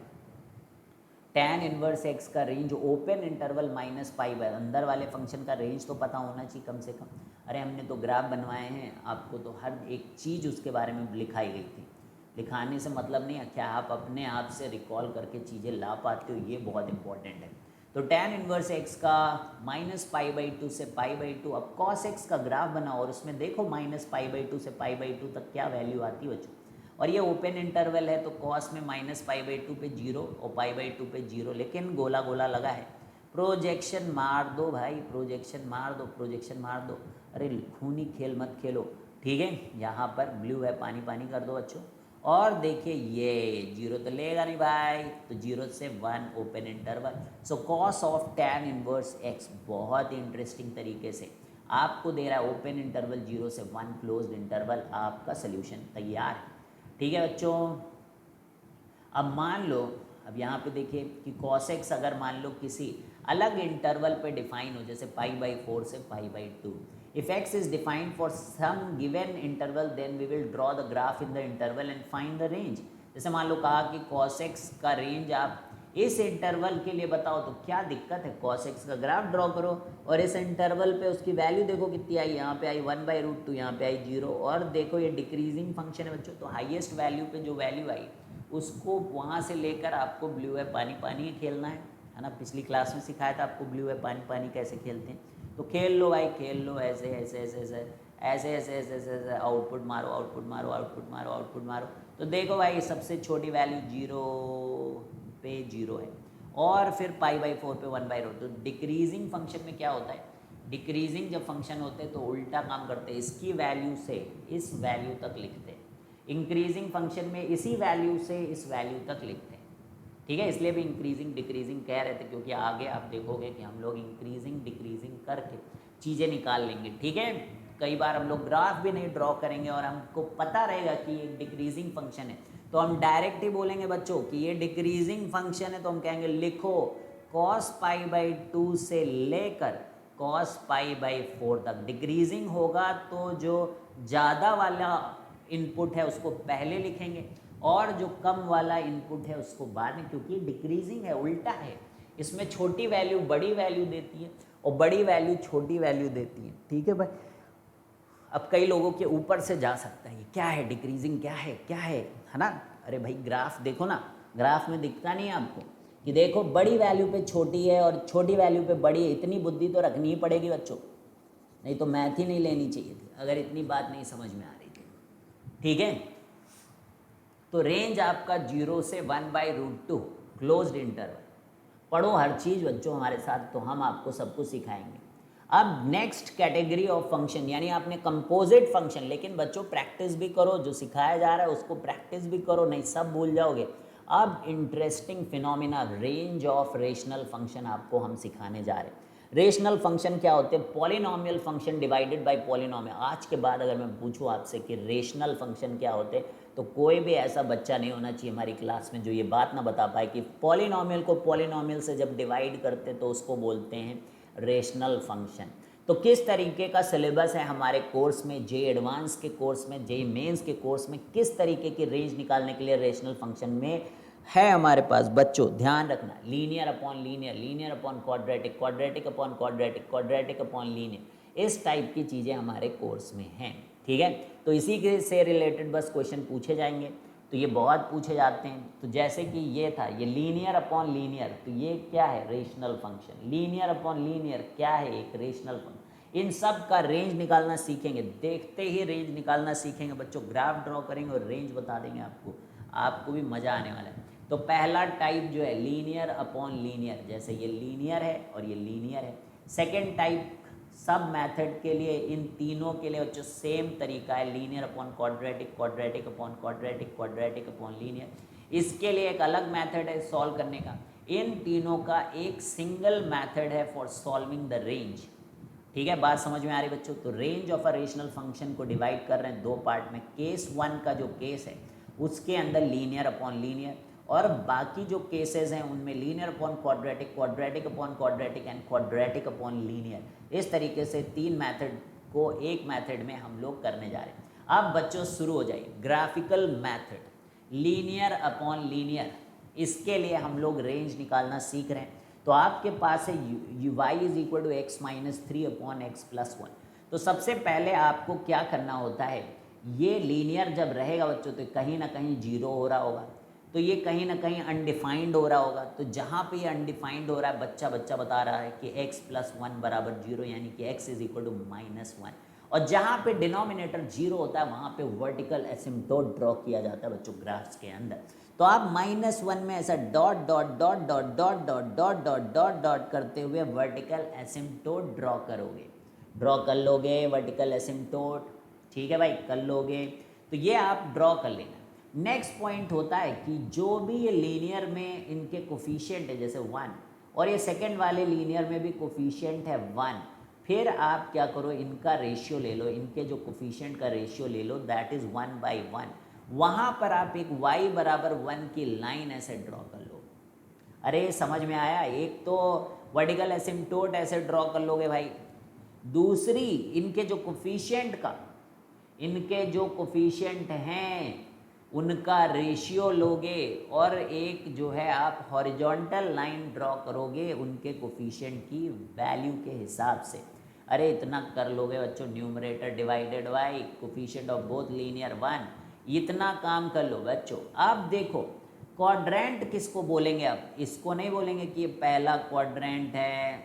tan इनवर्स x का range open interval minus pi by, अंदर वाले फंक्शन का रेंज तो पता होना चाहिए कम से कम। अरे हमने तो ग्राफ बनवाए हैं, आपको तो हर एक चीज़ उसके बारे में लिखाई गई थी। लिखाने से मतलब नहीं है, क्या आप अपने आप से रिकॉल करके चीज़ें ला पाते हो, ये बहुत इंपॉर्टेंट है। तो tan इनवर्स x का माइनस पाई बाई टू से पाई बाई टू, अब cos x का ग्राफ बनाओ और उसमें देखो माइनस पाई बाई टू से पाई बाई टू तक क्या वैल्यू आती है बच्चों। और ये ओपन इंटरवल है तो cos में माइनस पाई बाई टू पे जीरो और पाई बाई टू पे जीरो, लेकिन गोला गोला लगा है। प्रोजेक्शन मार दो भाई, प्रोजेक्शन मार दो, प्रोजेक्शन मार दो। अरे खूनी खेल मत खेलो, ठीक है। यहाँ पर ब्लू है, पानी पानी कर दो बच्चों। और देखिए ये जीरो तो लेगा नहीं भाई, तो जीरो से one open interval. So cos of tan inverse x बहुत ही इंटरेस्टिंग तरीके से आपको दे रहा है ओपन इंटरवल जीरो से वन क्लोज्ड इंटरवल, आपका सोल्यूशन तैयार है, ठीक है बच्चों। अब मान लो, अब यहाँ पे देखिए कि cos x अगर मान लो किसी अलग इंटरवल पे डिफाइन हो, जैसे पाई बाई 4 से pi by 2, if x is defined for some given interval then we will draw the graph in the interval and find the range। जैसे मान लो कहा कि cos x का रेंज आप इस इंटरवल के लिए बताओ, तो क्या दिक्कत है, cos x का ग्राफ ड्रॉ करो और इस इंटरवल पे उसकी वैल्यू देखो कितनी आई, यहाँ पे आई 1/√2, यहाँ पे आई 0, और देखो ये डिक्रीजिंग फंक्शन है बच्चों, तो हाईएस्ट वैल्यू पे जो वैल्यू आई उसको वहाँ से लेकर आपको ब्लू है पानी पानी खेलना है ना। पिछली क्लास में सिखाया था आपको ब्लू है पानी पानी कैसे खेलते हैं, तो खेल लो भाई, खेल लो ऐसे ऐसे ऐसे ऐसे ऐसे ऐसे ऐसे ऐसे ऐसे, आउटपुट मारो आउटपुट मारो आउटपुट मारो आउटपुट मारो। तो देखो भाई सबसे छोटी वैल्यू जीरो पे जीरो है, और फिर पाई बाई 4 पे 1/√2। तो डिक्रीजिंग फंक्शन में क्या होता है, डिक्रीजिंग जब फंक्शन होते हैं तो उल्टा काम करते हैं, इसकी वैल्यू से इस वैल्यू तक लिखते हैं, इंक्रीजिंग फंक्शन में इसी वैल्यू से इस वैल्यू तक लिखते हैं, ठीक है। इसलिए भी इंक्रीजिंग डिक्रीजिंग कह रहे थे, क्योंकि आगे आप देखोगे कि हम लोग इंक्रीजिंग डिक्रीजिंग करके चीज़ें निकाल लेंगे, ठीक है। कई बार हम लोग ग्राफ भी नहीं ड्रॉ करेंगे और हमको पता रहेगा कि ये डिक्रीजिंग फंक्शन है, तो हम डायरेक्ट ही बोलेंगे बच्चों कि ये डिक्रीजिंग फंक्शन है, तो हम कहेंगे लिखो cos पाई बाई 2 से लेकर cos पाई बाई 4 तक। डिक्रीजिंग होगा तो जो ज़्यादा वाला इनपुट है उसको पहले लिखेंगे और जो कम वाला इनपुट है उसको बाद में, क्योंकि डिक्रीजिंग है, उल्टा है। इसमें छोटी वैल्यू बड़ी वैल्यू देती है और बड़ी वैल्यू छोटी वैल्यू देती है, ठीक है भाई। अब कई लोगों के ऊपर से जा सकता है, ये क्या है डिक्रीजिंग, क्या है क्या है ना। अरे भाई ग्राफ देखो ना, ग्राफ में दिखता नहीं है आपको कि देखो बड़ी वैल्यू पे छोटी है और छोटी वैल्यू पे बड़ी है। इतनी बुद्धि तो रखनी ही पड़ेगी बच्चों, नहीं तो मैथ ही नहीं लेनी चाहिए थी अगर इतनी बात नहीं समझ में आ रही थी, ठीक है। तो रेंज आपका 0 से 1/√2 क्लोज्ड इंटरवल। पढ़ो हर चीज़ बच्चों हमारे साथ, तो हम आपको सब कुछ सिखाएंगे। अब नेक्स्ट कैटेगरी ऑफ फंक्शन, यानी आपने कंपोजिट फंक्शन, लेकिन बच्चों प्रैक्टिस भी करो, जो सिखाया जा रहा है उसको प्रैक्टिस भी करो, नहीं सब भूल जाओगे। अब interesting phenomena range of rational function आपको हम सिखाने जा रहे हैं। रेशनल फंक्शन क्या होते हैं, polynomial function divided by polynomial. आज के बाद अगर मैं पूछूं आपसे कि रेशनल फंक्शन क्या होते हैं, तो कोई भी ऐसा बच्चा नहीं होना चाहिए हमारी क्लास में जो ये बात ना बता पाए कि पॉलिनोमियल को पॉलिनोमियल से जब डिवाइड करते तो उसको बोलते हैं रेशनल फंक्शन। तो किस तरीके का सिलेबस है हमारे कोर्स में, जे एडवांस के कोर्स में, जे मेंस के कोर्स में, किस तरीके की रेंज निकालने के लिए रेशनल फंक्शन में है हमारे पास बच्चों, ध्यान रखना। Linear upon linear, linear upon quadratic, quadratic upon quadratic, quadratic upon linear, इस टाइप की चीज़ें हमारे कोर्स में हैं, ठीक है। तो इसी के से रिलेटेड बस क्वेश्चन पूछे जाएंगे, तो ये बहुत पूछे जाते हैं। तो जैसे कि ये था, ये लीनियर अपॉन लीनियर, तो ये क्या है, rational function. Linear upon linear क्या है, एक रेशनल फंक्शन। इन सब का रेंज निकालना सीखेंगे, देखते ही रेंज निकालना सीखेंगे बच्चों। ग्राफ ड्रॉ करेंगे और रेंज बता देंगे आपको, आपको भी मज़ा आने वाला है। तो पहला टाइप जो है लीनियर अपॉन लीनियर, जैसे ये लीनियर है और ये लीनियर है। सेकेंड टाइप सब मेथड के लिए, इन तीनों के लिए जो सेम तरीका है, linear upon quadratic, quadratic upon quadratic, quadratic upon linear. इसके लिए एक अलग मेथड है सॉल्व करने का। इन तीनों का एक सिंगल मेथड है फॉर सॉल्विंग द रेंज, ठीक है। बात समझ में आ रही बच्चों। तो range of a rational function को डिवाइड कर रहे हैं दो पार्ट में। केस 1 का जो केस है उसके अंदर लीनियर अपॉन लीनियर, और बाकी जो केसेस हैं उनमें linear upon quadratic, quadratic upon quadratic and quadratic upon linear. इस तरीके से 3 मेथड को एक मेथड में हम लोग करने जा रहे हैं। अब बच्चों शुरू हो जाइए। Graphical method, linear upon linear, इसके लिए हम लोग रेंज निकालना सीख रहे हैं। तो आपके पास है y is equal to x minus 3 upon x plus 1। तो सबसे पहले आपको क्या करना होता है, ये लीनियर जब रहेगा बच्चों तो कहीं ना कहीं जीरो हो रहा होगा, तो ये कहीं ना कहीं अनडिफाइंड हो रहा होगा। तो जहाँ पे ये अनडिफाइंड हो रहा है, बच्चा बता रहा है कि x प्लस 1 बराबर जीरो, यानी कि x is equal to minus 1। और जहाँ पे डिनोमिनेटर जीरो होता है वहाँ पे वर्टिकल एसिम्प्टोट ड्रॉ किया जाता है बच्चों ग्राफ्स के अंदर। तो आप -1 में ऐसा dot dot dot dot dot dot dot dot dot dot करते हुए वर्टिकल एसिम्प्टोट ड्रॉ करोगे, ड्रॉ कर लोगे वर्टिकल एसिम्प्टोट, ठीक है भाई, कर लोगे। तो ये आप ड्रॉ कर लेना। नेक्स्ट पॉइंट होता है कि जो भी ये लीनियर में इनके कोफिशिएंट है जैसे 1, और ये सेकंड वाले लीनियर में भी कोफिशिएंट है 1, फिर आप क्या करो, इनका रेशियो ले लो, इनके जो कोफिशिएंट का रेशियो ले लो, दैट इज 1/1। वहाँ पर आप एक y बराबर 1 की लाइन ऐसे ड्रॉ कर लो। अरे समझ में आया? एक तो वर्टिकल एसिम्प्टोट ऐसे ड्रॉ कर लोगे भाई, दूसरी इनके जो कोफिशिएंट हैं उनका रेशियो लोगे, और एक जो है आप हॉरिजॉन्टल लाइन ड्रॉ करोगे उनके कोफिशिएंट की वैल्यू के हिसाब से। अरे इतना कर लोगे बच्चों, numerator divided by coefficient of both linear 1, इतना काम कर लो बच्चों। अब देखो क्वाड्रेंट किसको बोलेंगे, अब इसको नहीं बोलेंगे कि ये पहला क्वाड्रेंट है,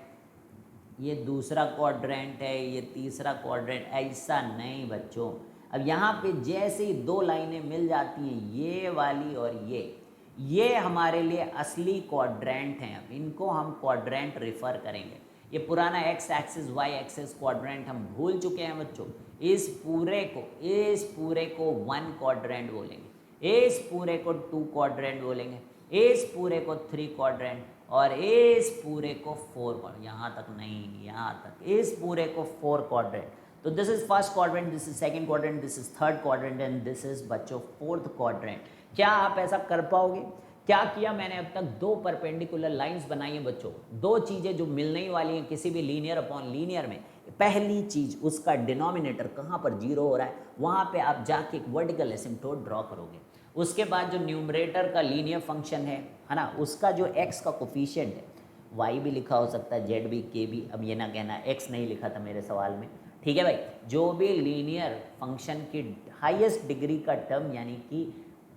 ये दूसरा क्वाड्रेंट है, ये तीसरा क्वाड्रेंट, ऐसा नहीं बच्चों। अब यहाँ पे जैसे ही दो लाइनें मिल जाती हैं, ये वाली और ये हमारे लिए असली क्वाड्रेंट हैं। अब इनको हम क्वाड्रेंट रेफर करेंगे। ये पुराना x axis y axis quadrant हम भूल चुके हैं बच्चों। इस पूरे को 1 क्वाड्रेंट बोलेंगे, इस पूरे को 2 क्वाड्रेंट बोलेंगे, इस पूरे को 3 क्वाड्रेंट, और इस पूरे को 4 क्वाड्रेंट, यहाँ तक नहीं, यहाँ तक, इस पूरे को 4 क्वाड्रेंट। तो this is first quadrant, this is second quadrant, this is third quadrant, and this is बच्चों फोर्थ क्वाड्रेंट। क्या आप ऐसा कर पाओगे? क्या किया मैंने, अब तक 2 परपेंडिकुलर लाइंस बनाई हैं बच्चों, 2 चीज़ें जो मिलने ही वाली हैं किसी भी लीनियर अपॉन लीनियर में। पहली चीज़, उसका डिनोमिनेटर कहाँ पर जीरो हो रहा है, वहाँ पे आप जाके एक वर्टिकल एसिम्प्टोट ड्रॉ करोगे। उसके बाद जो न्यूमरेटर का लीनियर फंक्शन है ना, उसका जो x का कोफिशिएंट है, y भी लिखा हो सकता है, z भी, k भी, अब ये ना कहना x नहीं लिखा था मेरे सवाल में, ठीक है भाई। जो भी लीनियर फंक्शन की हाईएस्ट डिग्री का टर्म, यानी कि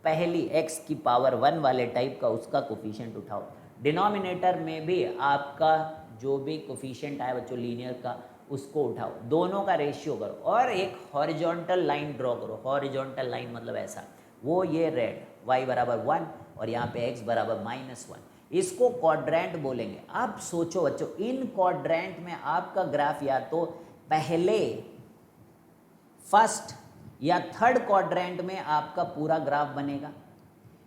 पहली x की पावर 1 वाले टाइप का, उसका कोफिशिएंट उठाओ। डिनोमिनेटर में भी आपका जो भी कोफिशिएंट आया बच्चों लीनियर का, उसको उठाओ, दोनों का रेशियो करो, और एक हॉरिजॉन्टल लाइन ड्रॉ करो। हॉरिजॉन्टल लाइन मतलब ऐसा, वो ये रेड, y बराबर 1 और यहाँ पे x बराबर -1, इसको क्वाड्रेंट बोलेंगे। अब सोचो बच्चों, इन क्वाड्रेंट में आपका ग्राफ या तो पहले फर्स्ट या थर्ड क्वाड्रेंट में आपका पूरा ग्राफ बनेगा,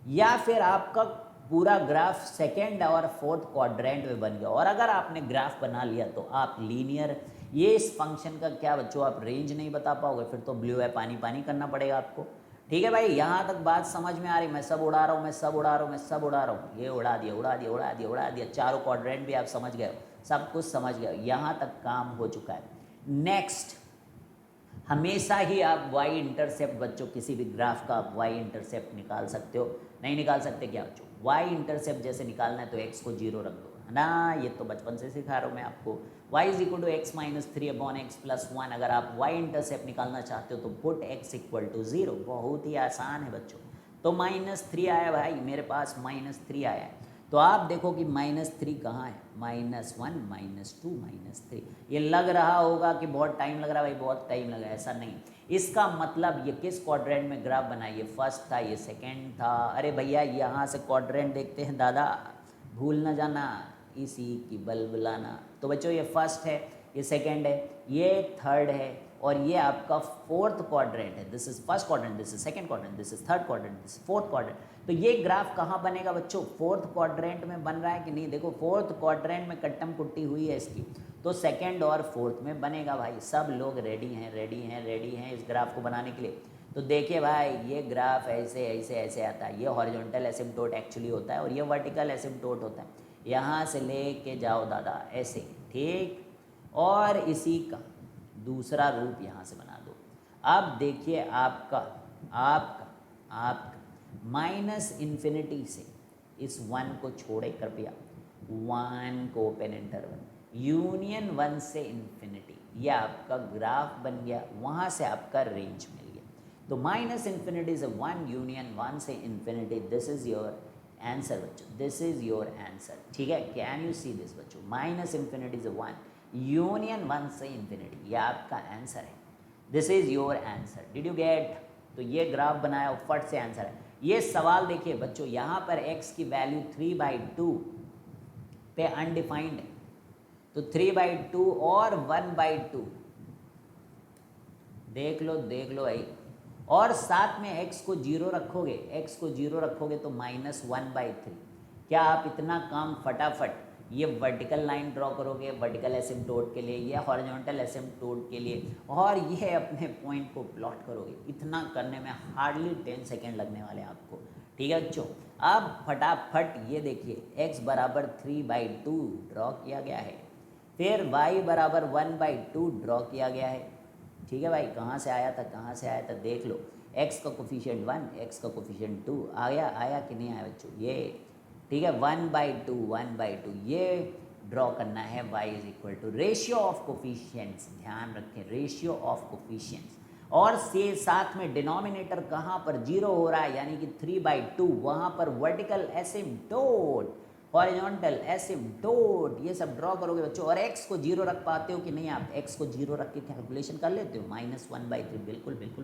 या फिर आपका पूरा ग्राफ सेकेंड और फोर्थ क्वाड्रेंट में बन गया। और अगर आपने ग्राफ बना लिया तो आप लीनियर, ये इस फंक्शन का क्या बच्चों आप रेंज नहीं बता पाओगे, फिर तो ब्लू है पानी पानी करना पड़ेगा आपको। ठीक है भाई, यहाँ तक बात समझ में आ रही? मैं सब उड़ा रहा हूँ, मैं सब उड़ा रहा हूँ, मैं सब उड़ा रहा हूँ, ये उड़ा दिया उड़ा दिया उड़ा दिया उड़ा दिया, चारों क्वाड्रेंट भी आप समझ गए हो, सब कुछ समझ गए हो, यहाँ तक काम हो चुका है। नेक्स्ट, हमेशा ही आप y इंटरसेप्ट बच्चों, किसी भी ग्राफ का आप y इंटरसेप्ट निकाल सकते हो। नहीं निकाल सकते क्या बच्चों? y इंटरसेप्ट जैसे निकालना है तो x को 0 रख दो, है ना, ये तो बचपन से सिखा रहा हूँ मैं आपको। y is equal to x minus 3 upon x plus 1। अगर आप y इंटरसेप्ट निकालना चाहते हो तो पुट x इक्वल टू 0। बहुत ही आसान है बच्चों। तो -3 आया भाई मेरे पास, -3 आया है। तो आप देखो कि -3 कहाँ है, -1 -2 -3। ये लग रहा होगा कि बहुत टाइम लग रहा है भाई, बहुत टाइम लगा, ऐसा नहीं। इसका मतलब ये किस क्वाड्रेंट में ग्राफ बना, ये फर्स्ट था, ये सेकंड था। अरे भैया यहाँ से क्वाड्रेंट देखते हैं दादा, भूल न जाना, इसी की बल बुलाना। तो बच्चों ये फर्स्ट है, ये सेकंड है, ये थर्ड है, और ये आपका फोर्थ क्वाड्रेंट है। This is first quadrant, this is second quadrant, this is third quadrant, this is fourth quadrant. तो ये ग्राफ कहाँ बनेगा बच्चों? फोर्थ क्वाड्रेंट में बन रहा है कि नहीं? देखो फोर्थ क्वाड्रेंट में कट्टम कुट्टी हुई है इसकी, तो सेकंड और फोर्थ में बनेगा भाई। सब लोग रेडी हैं, रेडी हैं, रेडी हैं इस ग्राफ को बनाने के लिए। तो देखिए भाई, ये ग्राफ ऐसे ऐसे ऐसे आता है। ये हॉरिजॉन्टल एसिम्प्टोट एक्चुअली होता है, और ये वर्टिकल एसिम्प्टोट होता है। यहाँ से ले के जाओ दादा ऐसे, ठीक, और इसी का दूसरा रूप यहाँ से बना दो। अब देखिए आपका आपका आपका माइनस इन्फिनिटी से इस 1 को छोड़े कृपया, 1 को ओपन इंटरवल यूनियन 1 से इन्फिनिटी, ये आपका ग्राफ बन गया, वहाँ से आपका रेंज मिल गया। तो माइनस इन्फिनिटी से 1 यूनियन 1 से infinity, this is your answer बच्चों, दिस इज योर आंसर। ठीक है, कैन यू सी दिस बच्चों, माइनस इन्फिनिटी से 1 यूनियन 1 से इन्फिनिटी, ये आपका आंसर है, this is your answer. Did you get? तो ये ग्राफ बनाया और फट से आंसर है। ये सवाल देखिए बच्चों, यहाँ पर x की वैल्यू 3/2 पे अनडिफाइंड है, तो 3/2 और 1/2 देख लो भाई, और साथ में x को 0 रखोगे, x को 0 रखोगे तो -1/3। क्या आप इतना काम फटाफट ये वर्टिकल लाइन ड्रॉ करोगे वर्टिकल एसिम्प्टोट के लिए, ये हॉरिजॉन्टल एसिम्प्टोट के लिए, और ये अपने पॉइंट को प्लॉट करोगे, इतना करने में हार्डली 10 सेकेंड लगने वाले हैं आपको। ठीक है बच्चों, अब फटाफट ये देखिए x बराबर 3/2 ड्रॉ किया गया है, फिर y बराबर 1/2 ड्रॉ किया गया है। ठीक है भाई, कहाँ से आया था देख लो, x का कोफिशिएंट 1, x का कोफिशिएंट 2 आया कि नहीं आया बच्चों, ये ठीक है 1/2 ये ड्रॉ करना है। y is equal to ratio of coefficients, ध्यान रखें रेशियो ऑफ कोफिशिएंट्स, और से साथ में डिनोमिनेटर कहाँ पर 0 हो रहा है, यानी कि 3/2, वहाँ पर वर्टिकल एसिम्प्टोट हॉरिजॉन्टल एसिम्प्टोट ये सब ड्रॉ करोगे बच्चों। और x को 0 रख पाते हो कि नहीं, आप x को 0 रख के कैलकुलेशन कर लेते हो, -1/3,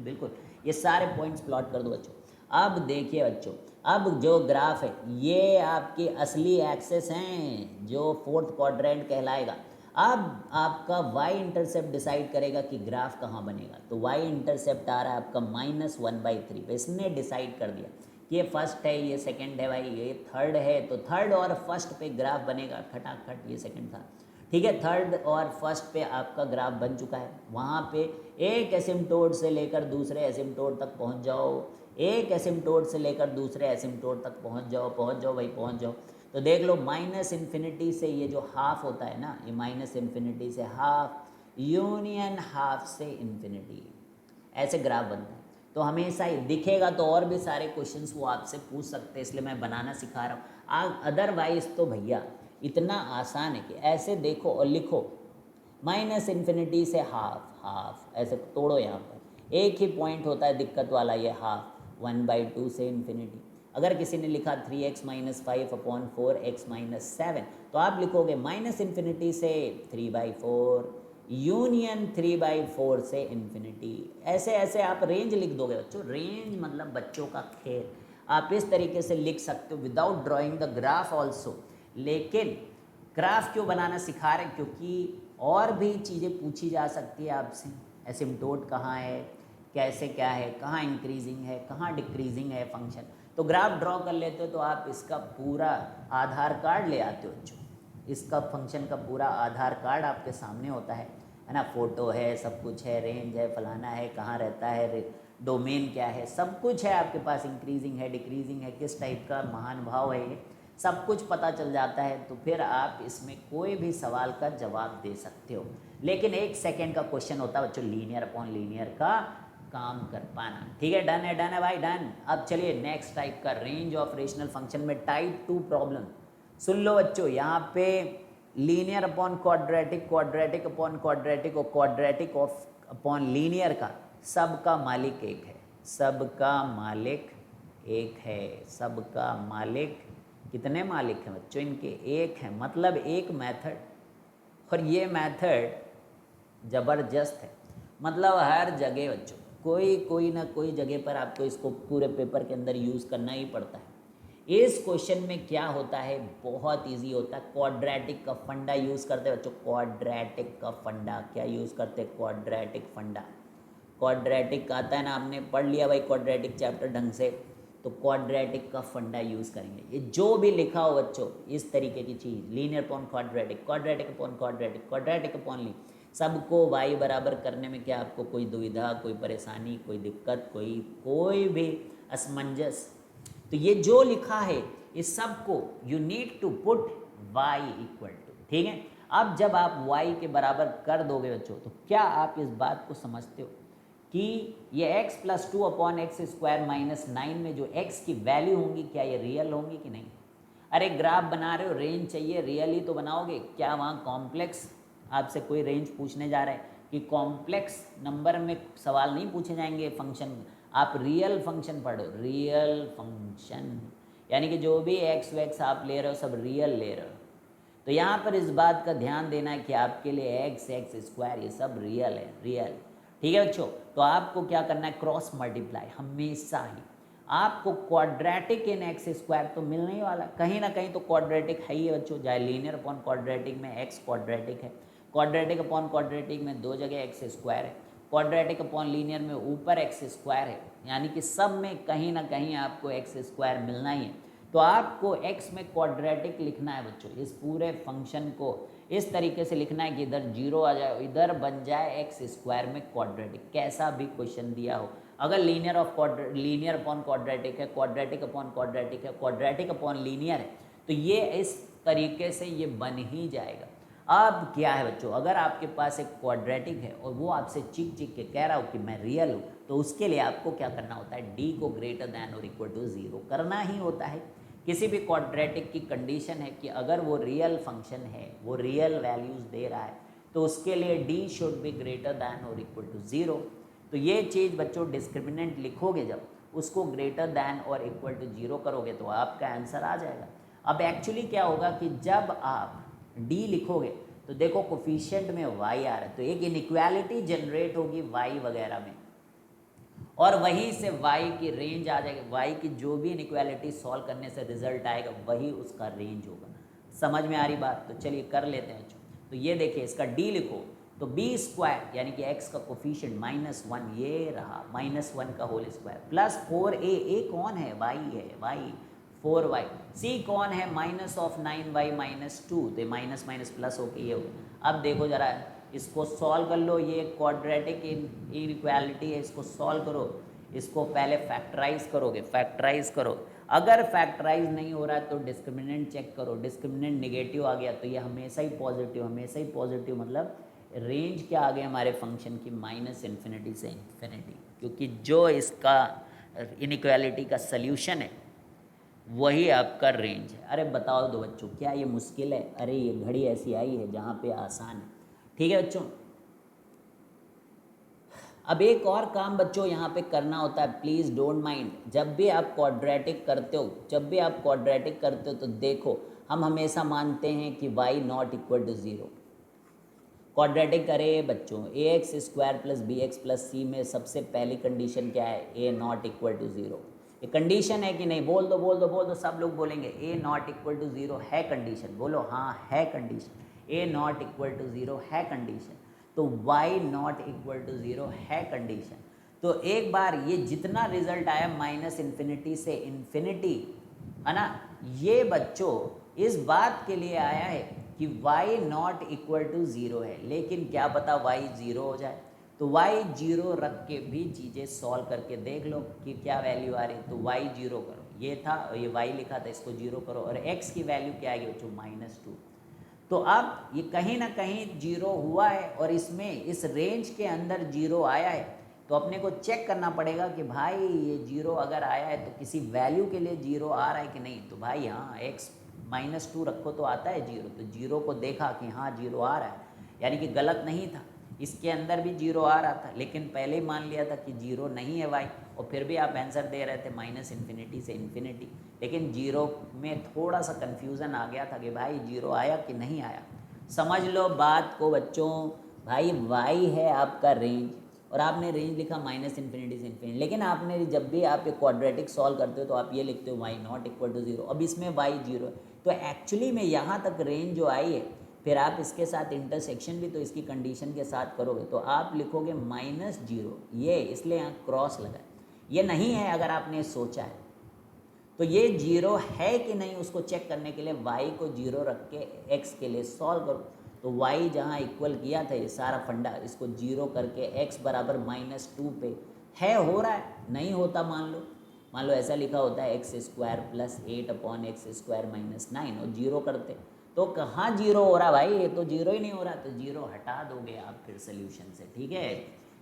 बिल्कुल ये सारे पॉइंट्स प्लॉट कर दो बच्चों। अब देखिए बच्चों, अब जो ग्राफ है ये आपकी असली एक्सेस हैं, जो 4th क्वाड्रेंट कहलाएगा। अब आपका y इंटरसेप्ट डिसाइड करेगा कि ग्राफ कहाँ बनेगा, तो y इंटरसेप्ट आ रहा है आपका -1/3 पे, इसने डिसाइड कर दिया कि ये फर्स्ट है, ये सेकंड है भाई, ये थर्ड है, तो थर्ड और फर्स्ट पे ग्राफ बनेगा खटाखट, ये सेकंड था। ठीक है, थर्ड और फर्स्ट पे आपका ग्राफ बन चुका है, वहाँ पे एक एसिम्प्टोट से लेकर दूसरे एसिम्प्टोट तक पहुँच जाओ, एक एसिम्प्टोट से लेकर दूसरे एसिम्प्टोट तक पहुँच जाओ भाई, पहुँच जाओ। तो देख लो माइनस इन्फिनिटी से ये जो हाफ होता है ना, ये माइनस इन्फिनिटी से हाफ यूनियन हाफ से इन्फिनिटी, ऐसे ग्राफ बनता है। तो हमेशा ही दिखेगा, तो और भी सारे क्वेश्चंस वो आपसे पूछ सकते हैं, इसलिए मैं बनाना सिखा रहा हूँ। अदरवाइज तो भैया इतना आसान है कि ऐसे देखो और लिखो माइनस इन्फिनिटी से हाफ ऐसे तोड़ो, यहाँ पर एक ही पॉइंट होता है दिक्कत वाला, ये हाफ 1/2 से इन्फिनिटी। अगर किसी ने लिखा 3x - 5/4 x - 7, तो आप लिखोगे माइनस इन्फिनिटी से 3/4 यूनियन 3/4 से इन्फिनिटी। ऐसे ऐसे आप रेंज लिख दोगे बच्चों, रेंज मतलब बच्चों का खेल, आप इस तरीके से लिख सकते हो without drawing the graph also. लेकिन ग्राफ क्यों बनाना सिखा रहे हैं, क्योंकि और भी चीज़ें पूछी जा सकती है आपसे, एसिम्प्टोट कहाँ है, कैसे क्या है, कहाँ इंक्रीजिंग है, कहाँ डिक्रीजिंग है फंक्शन, तो ग्राफ ड्रॉ कर लेते हो तो आप इसका पूरा आधार कार्ड ले आते हो बच्चों, इसका फंक्शन का पूरा आधार कार्ड आपके सामने होता है ना, फोटो है, सब कुछ है, रेंज है, फलाना है, कहाँ रहता है, डोमेन क्या है, सब कुछ है आपके पास, इंक्रीजिंग है, डिक्रीजिंग है, किस टाइप का महानुभाव है, ये सब कुछ पता चल जाता है। तो फिर आप इसमें कोई भी सवाल का जवाब दे सकते हो। लेकिन 1 सेकेंड का क्वेश्चन होता है बच्चों, लीनियर अपॉन लीनियर का काम कर पाना। ठीक है, डन है भाई, डन। अब चलिए नेक्स्ट टाइप का, रेंज ऑफ रेशनल फंक्शन में टाइप 2 प्रॉब्लम सुन लो बच्चों। यहाँ पे linear upon quadratic, quadratic upon quadratic और क्वाड्रेटिक अपॉन लीनियर का सबका मालिक एक है, सबका मालिक एक है, सबका मालिक, कितने मालिक हैं बच्चों इनके, एक है, मतलब एक मेथड, और ये मेथड ज़बरदस्त है, मतलब हर जगह बच्चों कोई ना कोई जगह पर आपको इसको पूरे पेपर के अंदर यूज़ करना ही पड़ता है। इस क्वेश्चन में क्या होता है, बहुत इजी होता है, क्वाड्रेटिक का फंडा यूज़ करते हैं बच्चों, क्वाड्रेटिक का फंडा क्या यूज़ करते हैं, क्वाड्रेटिक फंडा। क्वाड्रेटिक आता है ना, आपने पढ़ लिया भाई क्वाड्रेटिक चैप्टर ढंग से, तो क्वाड्रेटिक का फंडा यूज़ करेंगे। ये जो भी लिखा हो बच्चों इस तरीके की चीज़, linear upon quadratic, quadratic upon quadratic, quadratic upon linear, सबको y बराबर करने में क्या आपको कोई दुविधा, कोई परेशानी, कोई दिक्कत, कोई भी असमंजस, तो ये जो लिखा है इस सब को you need to put y equal to, ठीक है। अब जब आप y के बराबर कर दोगे बच्चों, तो क्या आप इस बात को समझते हो कि ये x प्लस 2/x² माइनस 9 में जो x की वैल्यू होंगी, क्या ये रियल होंगी कि नहीं? अरे ग्राफ बना रहे हो, रेंज चाहिए, रियल ही तो बनाओगे। क्या वहाँ कॉम्प्लेक्स आपसे कोई रेंज पूछने जा रहा है कि कॉम्प्लेक्स नंबर में सवाल नहीं पूछे जाएंगे फंक्शन? आप रियल फंक्शन पढ़ो, रियल फंक्शन, यानी कि जो भी एक्स वैक्स आप ले रहे हो सब रियल ले रहे हो। तो यहाँ पर इस बात का ध्यान देना है कि आपके लिए x² ये सब रियल है, रियल। ठीक है बच्चों, तो आपको क्या करना है, क्रॉस मल्टीप्लाई हमेशा ही। आपको क्वाड्रेटिक इन x² तो मिलने ही वाला, कहीं ना कहीं तो क्वाड्रेटिक है ही बच्चों, चाहे लीनियर अपॉन क्वाड्रेटिक में x क्वाड्रेटिक है, क्वाड्रेटिक अपॉन क्वाड्रेटिक में दो जगह x² है, क्वाड्रेटिक अपॉन लीनियर में ऊपर x² है, यानी कि सब में कहीं ना कहीं आपको x² मिलना ही है। तो आपको x में क्वाड्रेटिक लिखना है बच्चों, इस पूरे फंक्शन को इस तरीके से लिखना है कि इधर 0 आ जाए, इधर बन जाए x² में क्वाड्रेटिक, कैसा भी क्वेश्चन दिया हो। अगर लीनियर अपॉन क्वाड्रेटिक है, क्वाड्रेटिक अपॉन क्वाड्रेटिक है, क्वाड्रेटिक अपॉन लीनियर है, तो ये इस तरीके से ये बन ही जाएगा। अब क्या है बच्चों, अगर आपके पास एक क्वाड्रेटिक है और वो आपसे चिक चिक के कह रहा हो कि मैं रियल हूँ, तो उसके लिए आपको क्या करना होता है, d को ग्रेटर दैन और इक्वल टू 0 करना ही होता है। किसी भी क्वाड्रेटिक की कंडीशन है कि अगर वो रियल फंक्शन है, वो रियल वैल्यूज़ दे रहा है, तो उसके लिए d should be greater than और इक्वल टू 0। तो ये चीज़ बच्चों डिस्क्रिमिनेंट लिखोगे, जब उसको ग्रेटर दैन और इक्वल टू 0 करोगे तो आपका आंसर आ जाएगा। अब एक्चुअली क्या होगा कि जब आप d लिखोगे तो देखो कोफिशिएंट में y आ रहा है, तो एक इनइक्वालिटी जनरेट होगी y वगैरह में, और वहीं से y की रेंज आ जाएगी। y की जो भी इनइक्वालिटी सॉल्व करने से रिजल्ट आएगा वही उसका रेंज होगा। समझ में आ रही बात? तो चलिए कर लेते हैं। तो ये देखिए, इसका d लिखो तो b² यानी कि x का कोफिशिएंट -1 ये रहा, -1 का whole square plus 4a, a कौन है, y है, y 4y, c कौन है, -9y -2, तो माइनस माइनस प्लस होके ये हो गया। अब देखो जरा इसको सॉल्व कर लो, ये क्वाड्रेटिक इनइक्वालिटी है, इसको सॉल्व करो, इसको पहले फैक्टराइज करोगे, फैक्टराइज करो। अगर फैक्टराइज नहीं हो रहा है तो डिस्क्रिमिनेंट चेक करो, डिस्क्रिमिनेंट नेगेटिव आ गया तो ये हमेशा ही पॉजिटिव, हमेशा ही पॉजिटिव, मतलब रेंज क्या आ गया हमारे फंक्शन की, -∞ से इन्फिनिटी, क्योंकि जो इसका इनइक्वालिटी का सल्यूशन है वही आपका रेंज है। अरे बताओ दो बच्चों, क्या ये मुश्किल है? अरे ये घड़ी ऐसी आई है जहाँ पे आसान है। ठीक है बच्चों, अब एक और काम बच्चों यहाँ पे करना होता है, प्लीज़ डोंट माइंड। जब भी आप क्वाड्रेटिक करते हो, तो देखो हम हमेशा मानते हैं कि y not equal to 0। Quadratic करे बच्चों, ax² plus bx plus c में सबसे पहली कंडीशन क्या है, a नॉट इक्वल टू 0। ये कंडीशन है कि नहीं? बोल दो, सब लोग बोलेंगे a नॉट इक्वल टू 0 है कंडीशन, बोलो हाँ है condition. a not equal to 0 है कंडीशन, तो y नॉट इक्वल टू 0 है कंडीशन। तो एक बार ये जितना रिजल्ट आया -∞ से इन्फिनिटी, है ना, ये बच्चों इस बात के लिए आया है कि y नॉट इक्वल टू 0 है, लेकिन क्या पता y 0 हो जाए। तो y 0 रख के भी चीज़ें सॉल्व करके देख लो कि क्या वैल्यू आ रही है। तो y 0 करो, ये था, ये y लिखा था, इसको 0 करो, और x की वैल्यू क्या आएगी बच्चों, -2। तो अब ये कहीं ना कहीं 0 हुआ है, और इसमें इस रेंज के अंदर 0 आया है, तो अपने को चेक करना पड़ेगा कि भाई ये 0 अगर आया है तो किसी वैल्यू के लिए 0 आ रहा है कि नहीं। तो भाई हाँ, x -2 रखो तो आता है 0, तो 0 को देखा कि हाँ 0 आ रहा है, यानी कि गलत नहीं था, इसके अंदर भी 0 आ रहा था, लेकिन पहले ही मान लिया था कि 0 नहीं है y, और फिर भी आप आंसर दे रहे थे -∞ से इन्फिनिटी। लेकिन 0 में थोड़ा सा कन्फ्यूज़न आ गया था कि भाई 0 आया कि नहीं आया। समझ लो बात को बच्चों, भाई y है आपका रेंज, और आपने रेंज लिखा -∞ से इन्फिनिटी, लेकिन आपने जब भी आप एक क्वाड्रेटिक सॉल्व करते हो तो आप ये लिखते हो y नॉट इक्वल टू 0। अब इसमें y 0 है, तो एक्चुअली में यहाँ तक रेंज जो आई है, फिर आप इसके साथ इंटरसेक्शन भी तो इसकी कंडीशन के साथ करोगे, तो आप लिखोगे -0, ये इसलिए यहाँ क्रॉस लगा है, ये नहीं है अगर आपने सोचा है। तो ये 0 है कि नहीं उसको चेक करने के लिए y को 0 रख के x के लिए सॉल्व करो। तो y जहाँ इक्वल किया था, ये सारा फंडा, इसको 0 करके x बराबर -2 पे है, हो रहा है, नहीं होता मान लो ऐसा लिखा होता है x² + 8/x² - 9, और 0 करते, तो तो कहाँ जीरो हो रहा भाई, ये तो जीरो ही नहीं हो रहा, तो जीरो हटा दोगे आप फिर सोल्यूशन से, ठीक है।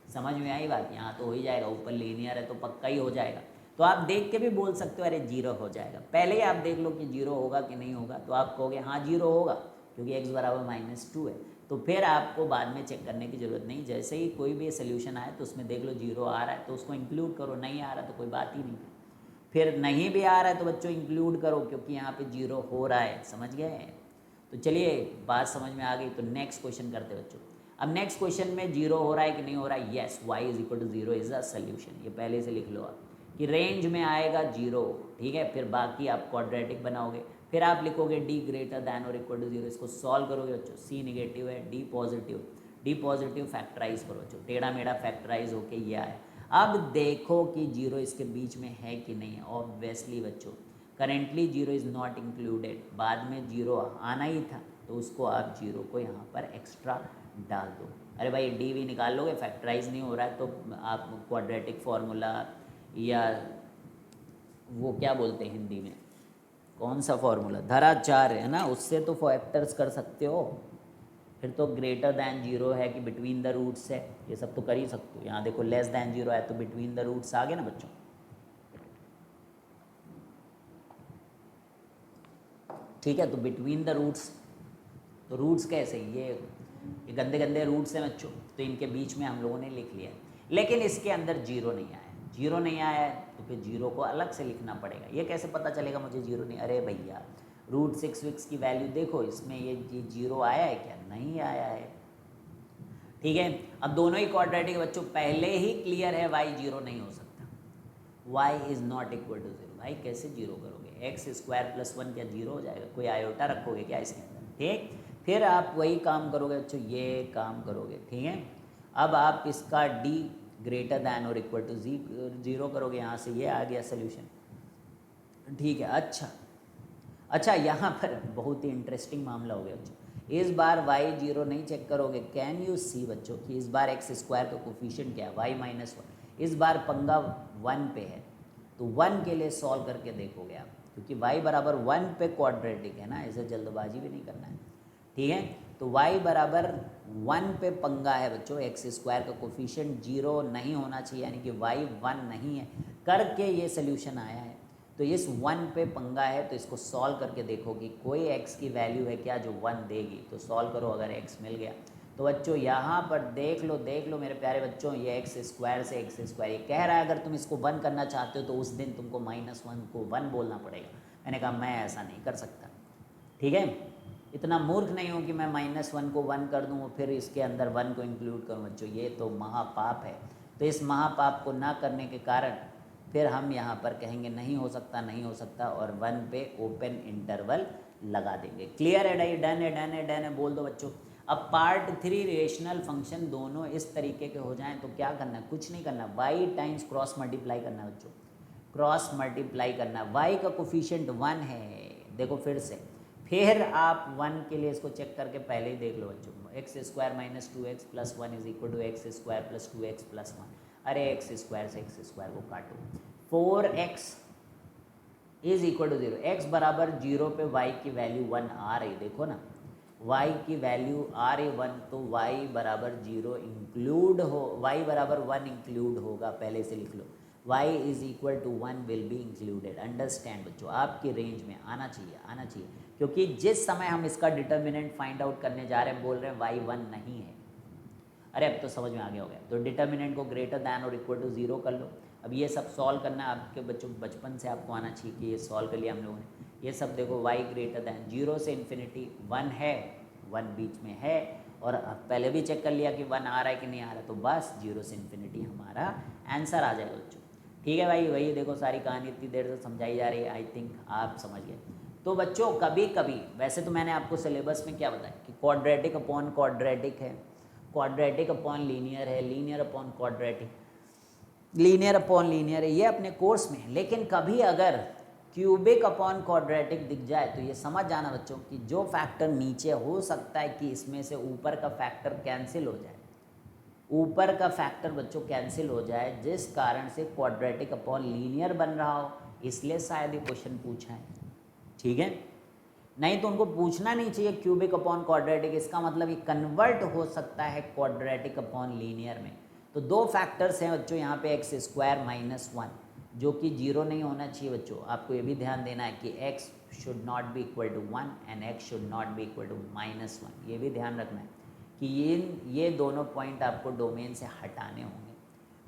समझ में आई बात, यहाँ तो हो ही जाएगा, ऊपर लीनियर है तो पक्का ही हो जाएगा। तो आप देख के भी बोल सकते हो अरे जीरो हो जाएगा, पहले ही आप देख लो कि जीरो होगा कि नहीं होगा, तो आप कहोगे हाँ जीरो होगा क्योंकि x बराबर -2 है। तो फिर आपको बाद में चेक करने की ज़रूरत नहीं, जैसे ही कोई भी सोल्यूशन आए तो उसमें देख लो जीरो आ रहा है तो उसको इंक्लूड करो, नहीं आ रहा तो कोई बात ही नहीं। फिर नहीं भी आ रहा है तो बच्चों इंक्लूड करो क्योंकि यहाँ पे जीरो हो रहा है, समझ गए। तो चलिए बात समझ में आ गई, तो नेक्स्ट क्वेश्चन करते बच्चों। अब नेक्स्ट क्वेश्चन में जीरो हो रहा है कि नहीं हो रहा है, yes y is equal to zero is a solution. ये पहले से लिख लो आप कि रेंज में आएगा जीरो, ठीक है। फिर बाकी आप क्वाड्रेटिक बनाओगे, फिर आप लिखोगे d ग्रेटर दैन और इक्वल टू जीरो। इसको सॉल्व करोगे बच्चों, c निगेटिव है, डी पॉजिटिव फैक्टराइज करो बच्चों, टेढ़ा मेढ़ा फैक्टराइज होके ये आया। अब देखो कि जीरो इसके बीच में है कि नहीं है। ऑब्वियसली बच्चों currently zero is not included, बाद में जीरो आना ही था तो उसको आप जीरो को यहाँ पर एक्स्ट्रा डाल दो। अरे भाई डी वी निकाल लोगे, फैक्टराइज नहीं हो रहा है तो आप क्वाड्रेटिक फार्मूला या वो क्या बोलते हैं हिंदी में, कौन सा फार्मूला, धराचार है ना, उससे तो फैक्टर्स कर सकते हो। फिर तो ग्रेटर दैन जीरो है कि बिटवीन द रूट्स है, ये सब तो कर ही सकते हो। यहाँ देखो लेस दैन जीरो है तो बिटवीन द रूट्स आ गए ना बच्चों। ठीक है, तो बिटवीन द रूट्स, तो रूट्स कैसे, ये गंदे गंदे रूट्स हैं बच्चों, तो इनके बीच में हम लोगों ने लिख लिया। लेकिन इसके अंदर जीरो नहीं आया, जीरो नहीं आया है तो फिर जीरो को अलग से लिखना पड़ेगा। ये कैसे पता चलेगा मुझे जीरो नहीं, अरे भैया रूट 6 की वैल्यू देखो, इसमें ये जीरो आया है क्या, नहीं आया है। ठीक है, अब दोनों ही क्वाड्रेटिक बच्चों पहले ही क्लियर है, y जीरो नहीं हो सकता, y is not equal to zero. भाई कैसे जीरो करोगे, x स्क्वायर प्लस 1 क्या जीरो हो जाएगा, कोई आयोटा रखोगे क्या इसके अंदर। ठीक, फिर आप वही काम करोगे बच्चों, ये काम करोगे, ठीक है। अब आप इसका d ग्रेटर दैन और इक्वल टू जीरो करोगे, यहाँ से ये आ गया सोल्यूशन। ठीक है, अच्छा यहाँ पर बहुत ही इंटरेस्टिंग मामला हो गया बच्चों। इस बार y जीरो नहीं चेक करोगे, कैन यू सी बच्चों कि इस बार x स्क्वायर का कोफिशिएंट क्या है, y-1। इस बार पंगा 1 पे है, तो 1 के लिए सॉल्व करके देखोगे आप, क्योंकि y बराबर 1 पे क्वाड्रेटिक है ना, इसे जल्दबाजी भी नहीं करना है। ठीक है, तो y बराबर 1 पे पंगा है बच्चों, x स्क्वायर का कोफिशिएंट जीरो नहीं होना चाहिए, यानी कि y 1 नहीं है, करके ये सोल्यूशन आया है। तो इस 1 पे पंगा है, तो इसको सॉल्व करके देखो कि कोई x की वैल्यू है क्या जो 1 देगी, तो सॉल्व करो, अगर x मिल गया तो बच्चों यहाँ पर देख लो मेरे प्यारे बच्चों, ये x स्क्वायर से x स्क्वायर ये कह रहा है, अगर तुम इसको 1 करना चाहते हो तो उस दिन तुमको -1 को 1 बोलना पड़ेगा। मैंने कहा मैं ऐसा नहीं कर सकता, ठीक है, इतना मूर्ख नहीं हूँ कि मैं -1 को 1 कर दूँ और फिर इसके अंदर 1 को इंक्लूड करूँ बच्चों, ये तो महापाप है। तो इस महापाप को ना करने के कारण फिर हम यहाँ पर कहेंगे नहीं हो सकता और 1 पे ओपन इंटरवल लगा देंगे। क्लियर है, डन है, बोल दो बच्चों। अब पार्ट 3 रेशनल फंक्शन दोनों इस तरीके के हो जाएं तो क्या करना है, कुछ नहीं करना, y टाइम्स क्रॉस मल्टीप्लाई करना है बच्चों, क्रॉस मल्टीप्लाई करना। y का कोफिशिएंट 1 है, देखो फिर से, फिर आप 1 के लिए इसको चेक करके पहले ही देख लो बच्चों, x square minus 2x plus 1 is equal to x square plus 2x plus 1। अरे x स्क्वायर से x स्क्वायर को काटो, 4x is equal to 0, x बराबर 0 पे y की वैल्यू 1 आ रही, देखो ना y की वैल्यू आ रही 1, तो y बराबर 0 इंक्लूड हो, y बराबर 1 इंक्लूड होगा, पहले से लिख लो, y is equal to 1 will be included. Understand बच्चों, आपकी रेंज में आना चाहिए, क्योंकि जिस समय हम इसका डिटर्मिनेंट फाइंड आउट करने जा रहे हैं बोल रहे हैं y 1 नहीं है। अरे अब तो समझ में आ गया हो गया, तो डिटर्मिनेंट को ग्रेटर दैन और इक्वल टू 0 कर लो। अब ये सब सॉल्व करना है आपके बच्चों, बचपन से आपको आना चाहिए कि ये सॉल्व कर लिया हम लोगों ने। ये सब देखो y ग्रेटर दैन 0 से इन्फिनिटी 1 है, 1 बीच में है, और पहले भी चेक कर लिया कि 1 आ रहा है कि नहीं आ रहा, तो बस 0 से इन्फिनिटी हमारा आंसर आ जाएगा बच्चों। ठीक है भाई, वही देखो सारी कहानी इतनी देर से समझाई जा रही है, आई थिंक आप समझ गए। तो बच्चों कभी कभी, वैसे तो मैंने आपको सिलेबस में क्या बताया कि क्वाड्रेटिक अपॉन क्वाड्रेटिक है, क्वाड्रेटिक अपॉन लीनियर है, linear upon quadratic, linear upon linear है, ये अपने कोर्स में है। लेकिन कभी अगर क्यूबिक अपॉन क्वाड्रेटिक दिख जाए तो ये समझ जाना बच्चों कि जो फैक्टर नीचे हो सकता है कि इसमें से ऊपर का फैक्टर कैंसिल हो जाए, ऊपर का फैक्टर बच्चों कैंसिल हो जाए, जिस कारण से क्वाड्रेटिक अपॉन लीनियर बन रहा हो, इसलिए शायद ये क्वेश्चन पूछा है। ठीक है, नहीं तो उनको पूछना नहीं चाहिए क्यूबिक अपॉन क्वाड्रेटिक, इसका मतलब ये कन्वर्ट हो सकता है क्वाड्रेटिक अपॉन लीनियर में। तो दो फैक्टर्स हैं बच्चों यहाँ पे एक्स स्क्वायर माइनस वन, जो कि जीरो नहीं होना चाहिए बच्चों। आपको ये भी ध्यान देना है कि x should not be equal to one and x should not be equal to minus one. ये भी ध्यान रखना है कि ये दोनों पॉइंट आपको डोमेन से हटाने होंगे,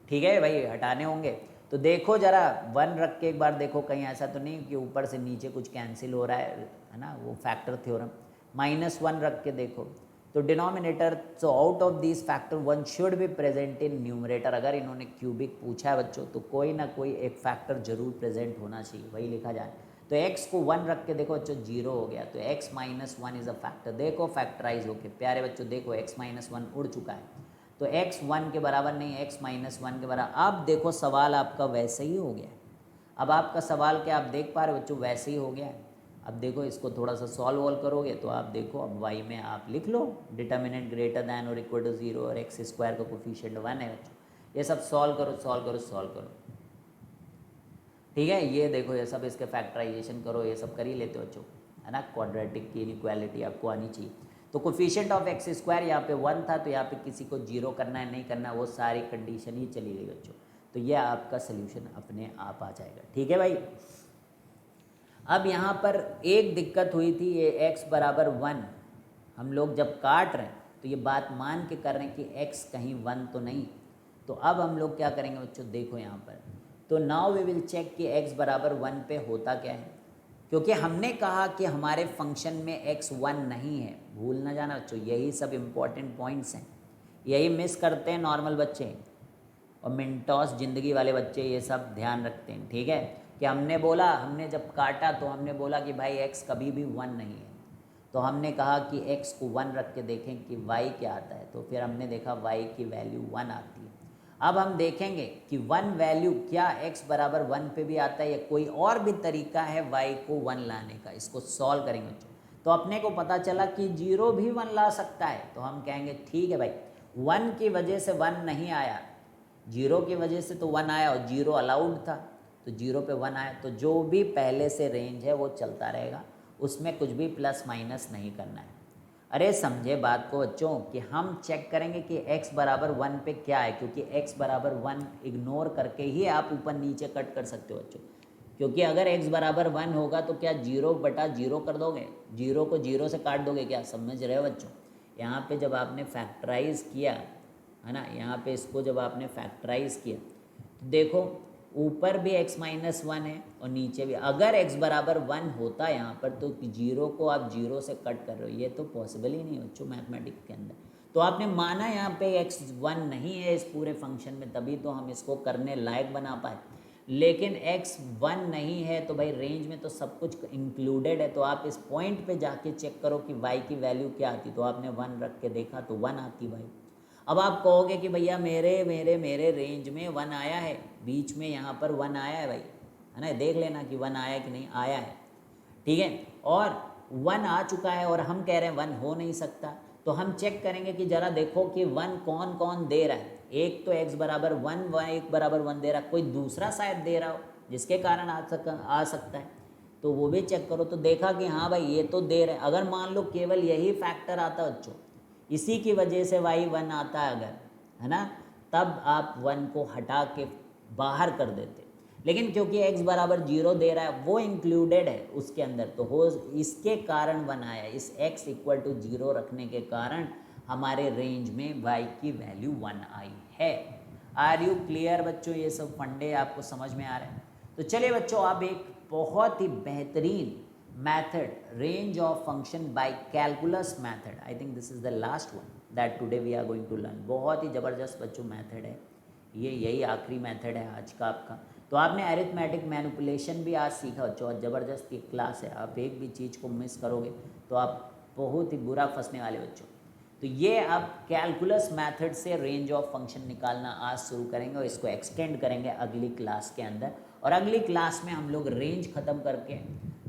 ठीक है भाई, हटाने होंगे। तो देखो जरा वन रख के एक बार देखो, कहीं ऐसा तो नहीं कि ऊपर से नीचे कुछ कैंसिल हो रहा है ना, वो फैक्टर थ्योरम। माइनस वन रख के देखो तो denominator, so out of this factor one should be present in numerator. अगर इन्होंने क्यूबिक पूछा है बच्चों तो कोई ना कोई एक फैक्टर जरूर प्रेजेंट होना चाहिए, वही लिखा जाए। तो x को वन रख के देखो बच्चों जीरो हो गया, तो x minus one is a factor. देखो फैक्टराइज होके प्यारे बच्चों, देखो x माइनस वन उड़ चुका है, तो x वन के बराबर नहीं, x माइनस वन के बराबर। अब देखो सवाल आपका वैसे ही हो गया है। अब आपका सवाल क्या आप देख पा रहे हो बच्चों, वैसे ही हो गया है। अब देखो इसको थोड़ा सा सॉल्व वॉल्व करोगे तो आप देखो, अब y में आप लिख लो डिटर्मिनेंट ग्रेटर दैन और इक्वल टू जीरो और एक्स स्क्वायर का कोफिशिएंट वन है बच्चों। ये सब सॉल्व करो सॉल्व करो सॉल्व करो, ठीक है। ये देखो ये सब इसके फैक्टराइजेशन करो, ये सब कर ही लेते हो बच्चों, है ना। क्वाड्रेटिक की इनइक्वालिटी आपको आनी चाहिए। तो कोफिशिएंट ऑफ एक्स स्क्वायर यहाँ पे वन था, तो यहाँ पे किसी को जीरो करना है नहीं करना, वो सारी कंडीशन ही चली गई बच्चों। तो ये आपका सोल्यूशन अपने आप आ जाएगा, ठीक है भाई। अब यहाँ पर एक दिक्कत हुई थी, ये x बराबर वन हम लोग जब काट रहे हैं तो ये बात मान के कर रहे हैं कि x कहीं वन तो नहीं। तो अब हम लोग क्या करेंगे बच्चों, देखो यहाँ पर, तो नाउ वी विल चेक कि x बराबर वन पे होता क्या है, क्योंकि हमने कहा कि हमारे फंक्शन में x वन नहीं है। भूल ना जाना बच्चों, यही सब इम्पॉर्टेंट पॉइंट्स हैं, यही मिस करते हैं नॉर्मल बच्चे और मिनटॉस ज़िंदगी वाले बच्चे, ये सब ध्यान रखते हैं, ठीक है। कि हमने बोला, हमने जब काटा तो हमने बोला कि भाई x कभी भी वन नहीं है, तो हमने कहा कि x को वन रख के देखें कि y क्या आता है, तो फिर हमने देखा y की वैल्यू वन आती है। अब हम देखेंगे कि वन वैल्यू क्या x बराबर वन पे भी आता है या कोई और भी तरीका है y को वन लाने का, इसको सॉल्व करेंगे बच्चों। तो अपने को पता चला कि जीरो भी वन ला सकता है, तो हम कहेंगे ठीक है भाई, वन की वजह से वन नहीं आया, जीरो की वजह से तो वन आया और जीरो अलाउड था, तो जीरो पे वन आया, तो जो भी पहले से रेंज है वो चलता रहेगा, उसमें कुछ भी प्लस माइनस नहीं करना है। अरे समझे बात को बच्चों, कि हम चेक करेंगे कि x बराबर वन पे क्या है, क्योंकि x बराबर वन इग्नोर करके ही आप ऊपर नीचे कट कर सकते हो बच्चों। क्योंकि अगर x बराबर वन होगा तो क्या जीरो बटा जीरो कर दोगे, जीरो को जीरो से काट दोगे क्या, समझ रहे हो बच्चों। यहाँ पे जब आपने फैक्टराइज किया है ना, यहाँ पे इसको जब आपने फैक्टराइज किया तो देखो ऊपर भी x माइनस वन है और नीचे भी। अगर x बराबर वन होता है यहाँ पर, तो जीरो को आप जीरो से कट कर रहे हो, ये तो पॉसिबल ही नहीं है बच्चों मैथमेटिक्स के अंदर। तो आपने माना यहाँ पे x वन नहीं है इस पूरे फंक्शन में, तभी तो हम इसको करने लायक बना पाए। लेकिन x वन नहीं है तो भाई रेंज में तो सब कुछ इंक्लूडेड है, तो आप इस पॉइंट पे जाके चेक करो कि y की वैल्यू क्या आती। तो आपने वन रख के देखा तो वन आती भाई। अब आप कहोगे कि भैया मेरे मेरे मेरे रेंज में वन आया है, बीच में यहाँ पर वन आया है भाई, है ना, देख लेना कि वन आया कि नहीं आया है, ठीक है। और वन आ चुका है और हम कह रहे हैं वन हो नहीं सकता, तो हम चेक करेंगे कि ज़रा देखो कि वन कौन कौन दे रहा है। एक तो x बराबर वन, एक बराबर वन दे रहा है, कोई दूसरा शायद दे रहा हो जिसके कारण आ सकता है, तो वो भी चेक करो। तो देखा कि हाँ भाई ये तो दे रहे हैं। अगर मान लो केवल यही फैक्टर आता बच्चों, इसी की वजह से y वन आता है अगर, है ना, तब आप वन को हटा के बाहर कर देते। लेकिन क्योंकि x बराबर जीरो दे रहा है, वो इंक्लूडेड है उसके अंदर, तो हो इसके कारण वन आया। इस x इक्वल टू जीरो रखने के कारण हमारे रेंज में y की वैल्यू वन आई है। आर यू क्लियर बच्चों, ये सब फंडे आपको समझ में आ रहे हैं। तो चलिए बच्चों, अब एक बहुत ही बेहतरीन method, range of function by calculus method, I think this is the last one that today we are going to learn। बहुत ही ज़बरदस्त बच्चों मेथड है ये, यही आखिरी मेथड है आज का आपका। तो आपने अरिथमेटिक मैनिपुलेशन भी आज सीखा बच्चों, और ज़बरदस्त ये क्लास है। आप एक भी चीज़ को मिस करोगे तो आप बहुत ही बुरा फंसने वाले बच्चों। तो ये अब कैलकुलस मेथड से रेंज ऑफ फंक्शन निकालना आज शुरू करेंगे और इसको एक्सटेंड करेंगे अगली क्लास के अंदर। और अगली क्लास में हम लोग रेंज ख़त्म करके,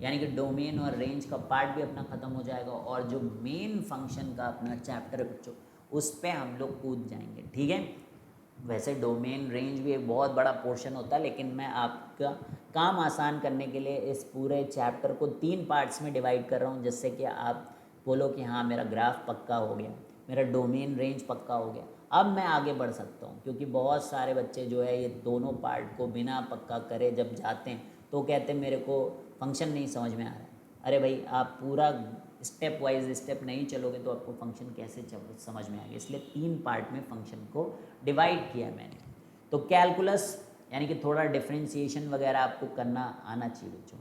यानी कि डोमेन और रेंज का पार्ट भी अपना ख़त्म हो जाएगा, और जो मेन फंक्शन का अपना चैप्टर है बच्चों, उस पर हम लोग कूद जाएंगे, ठीक है। वैसे डोमेन रेंज भी एक बहुत बड़ा पोर्शन होता है, लेकिन मैं आपका काम आसान करने के लिए इस पूरे चैप्टर को 3 पार्ट्स में डिवाइड कर रहा हूँ, जिससे कि आप बोलो कि हाँ मेरा ग्राफ पक्का हो गया, मेरा डोमेन रेंज पक्का हो गया, अब मैं आगे बढ़ सकता हूँ। क्योंकि बहुत सारे बच्चे जो है ये दोनों पार्ट को बिना पक्का करे जब जाते हैं तो कहते हैं मेरे को फंक्शन नहीं समझ में आ रहा है। अरे भाई आप पूरा स्टेप वाइज स्टेप नहीं चलोगे तो आपको फंक्शन कैसे समझ में आएगा, इसलिए 3 पार्ट में फंक्शन को डिवाइड किया मैंने। तो कैलकुलस यानी कि थोड़ा डिफरेंशिएशन वगैरह आपको करना आना चाहिए बच्चों,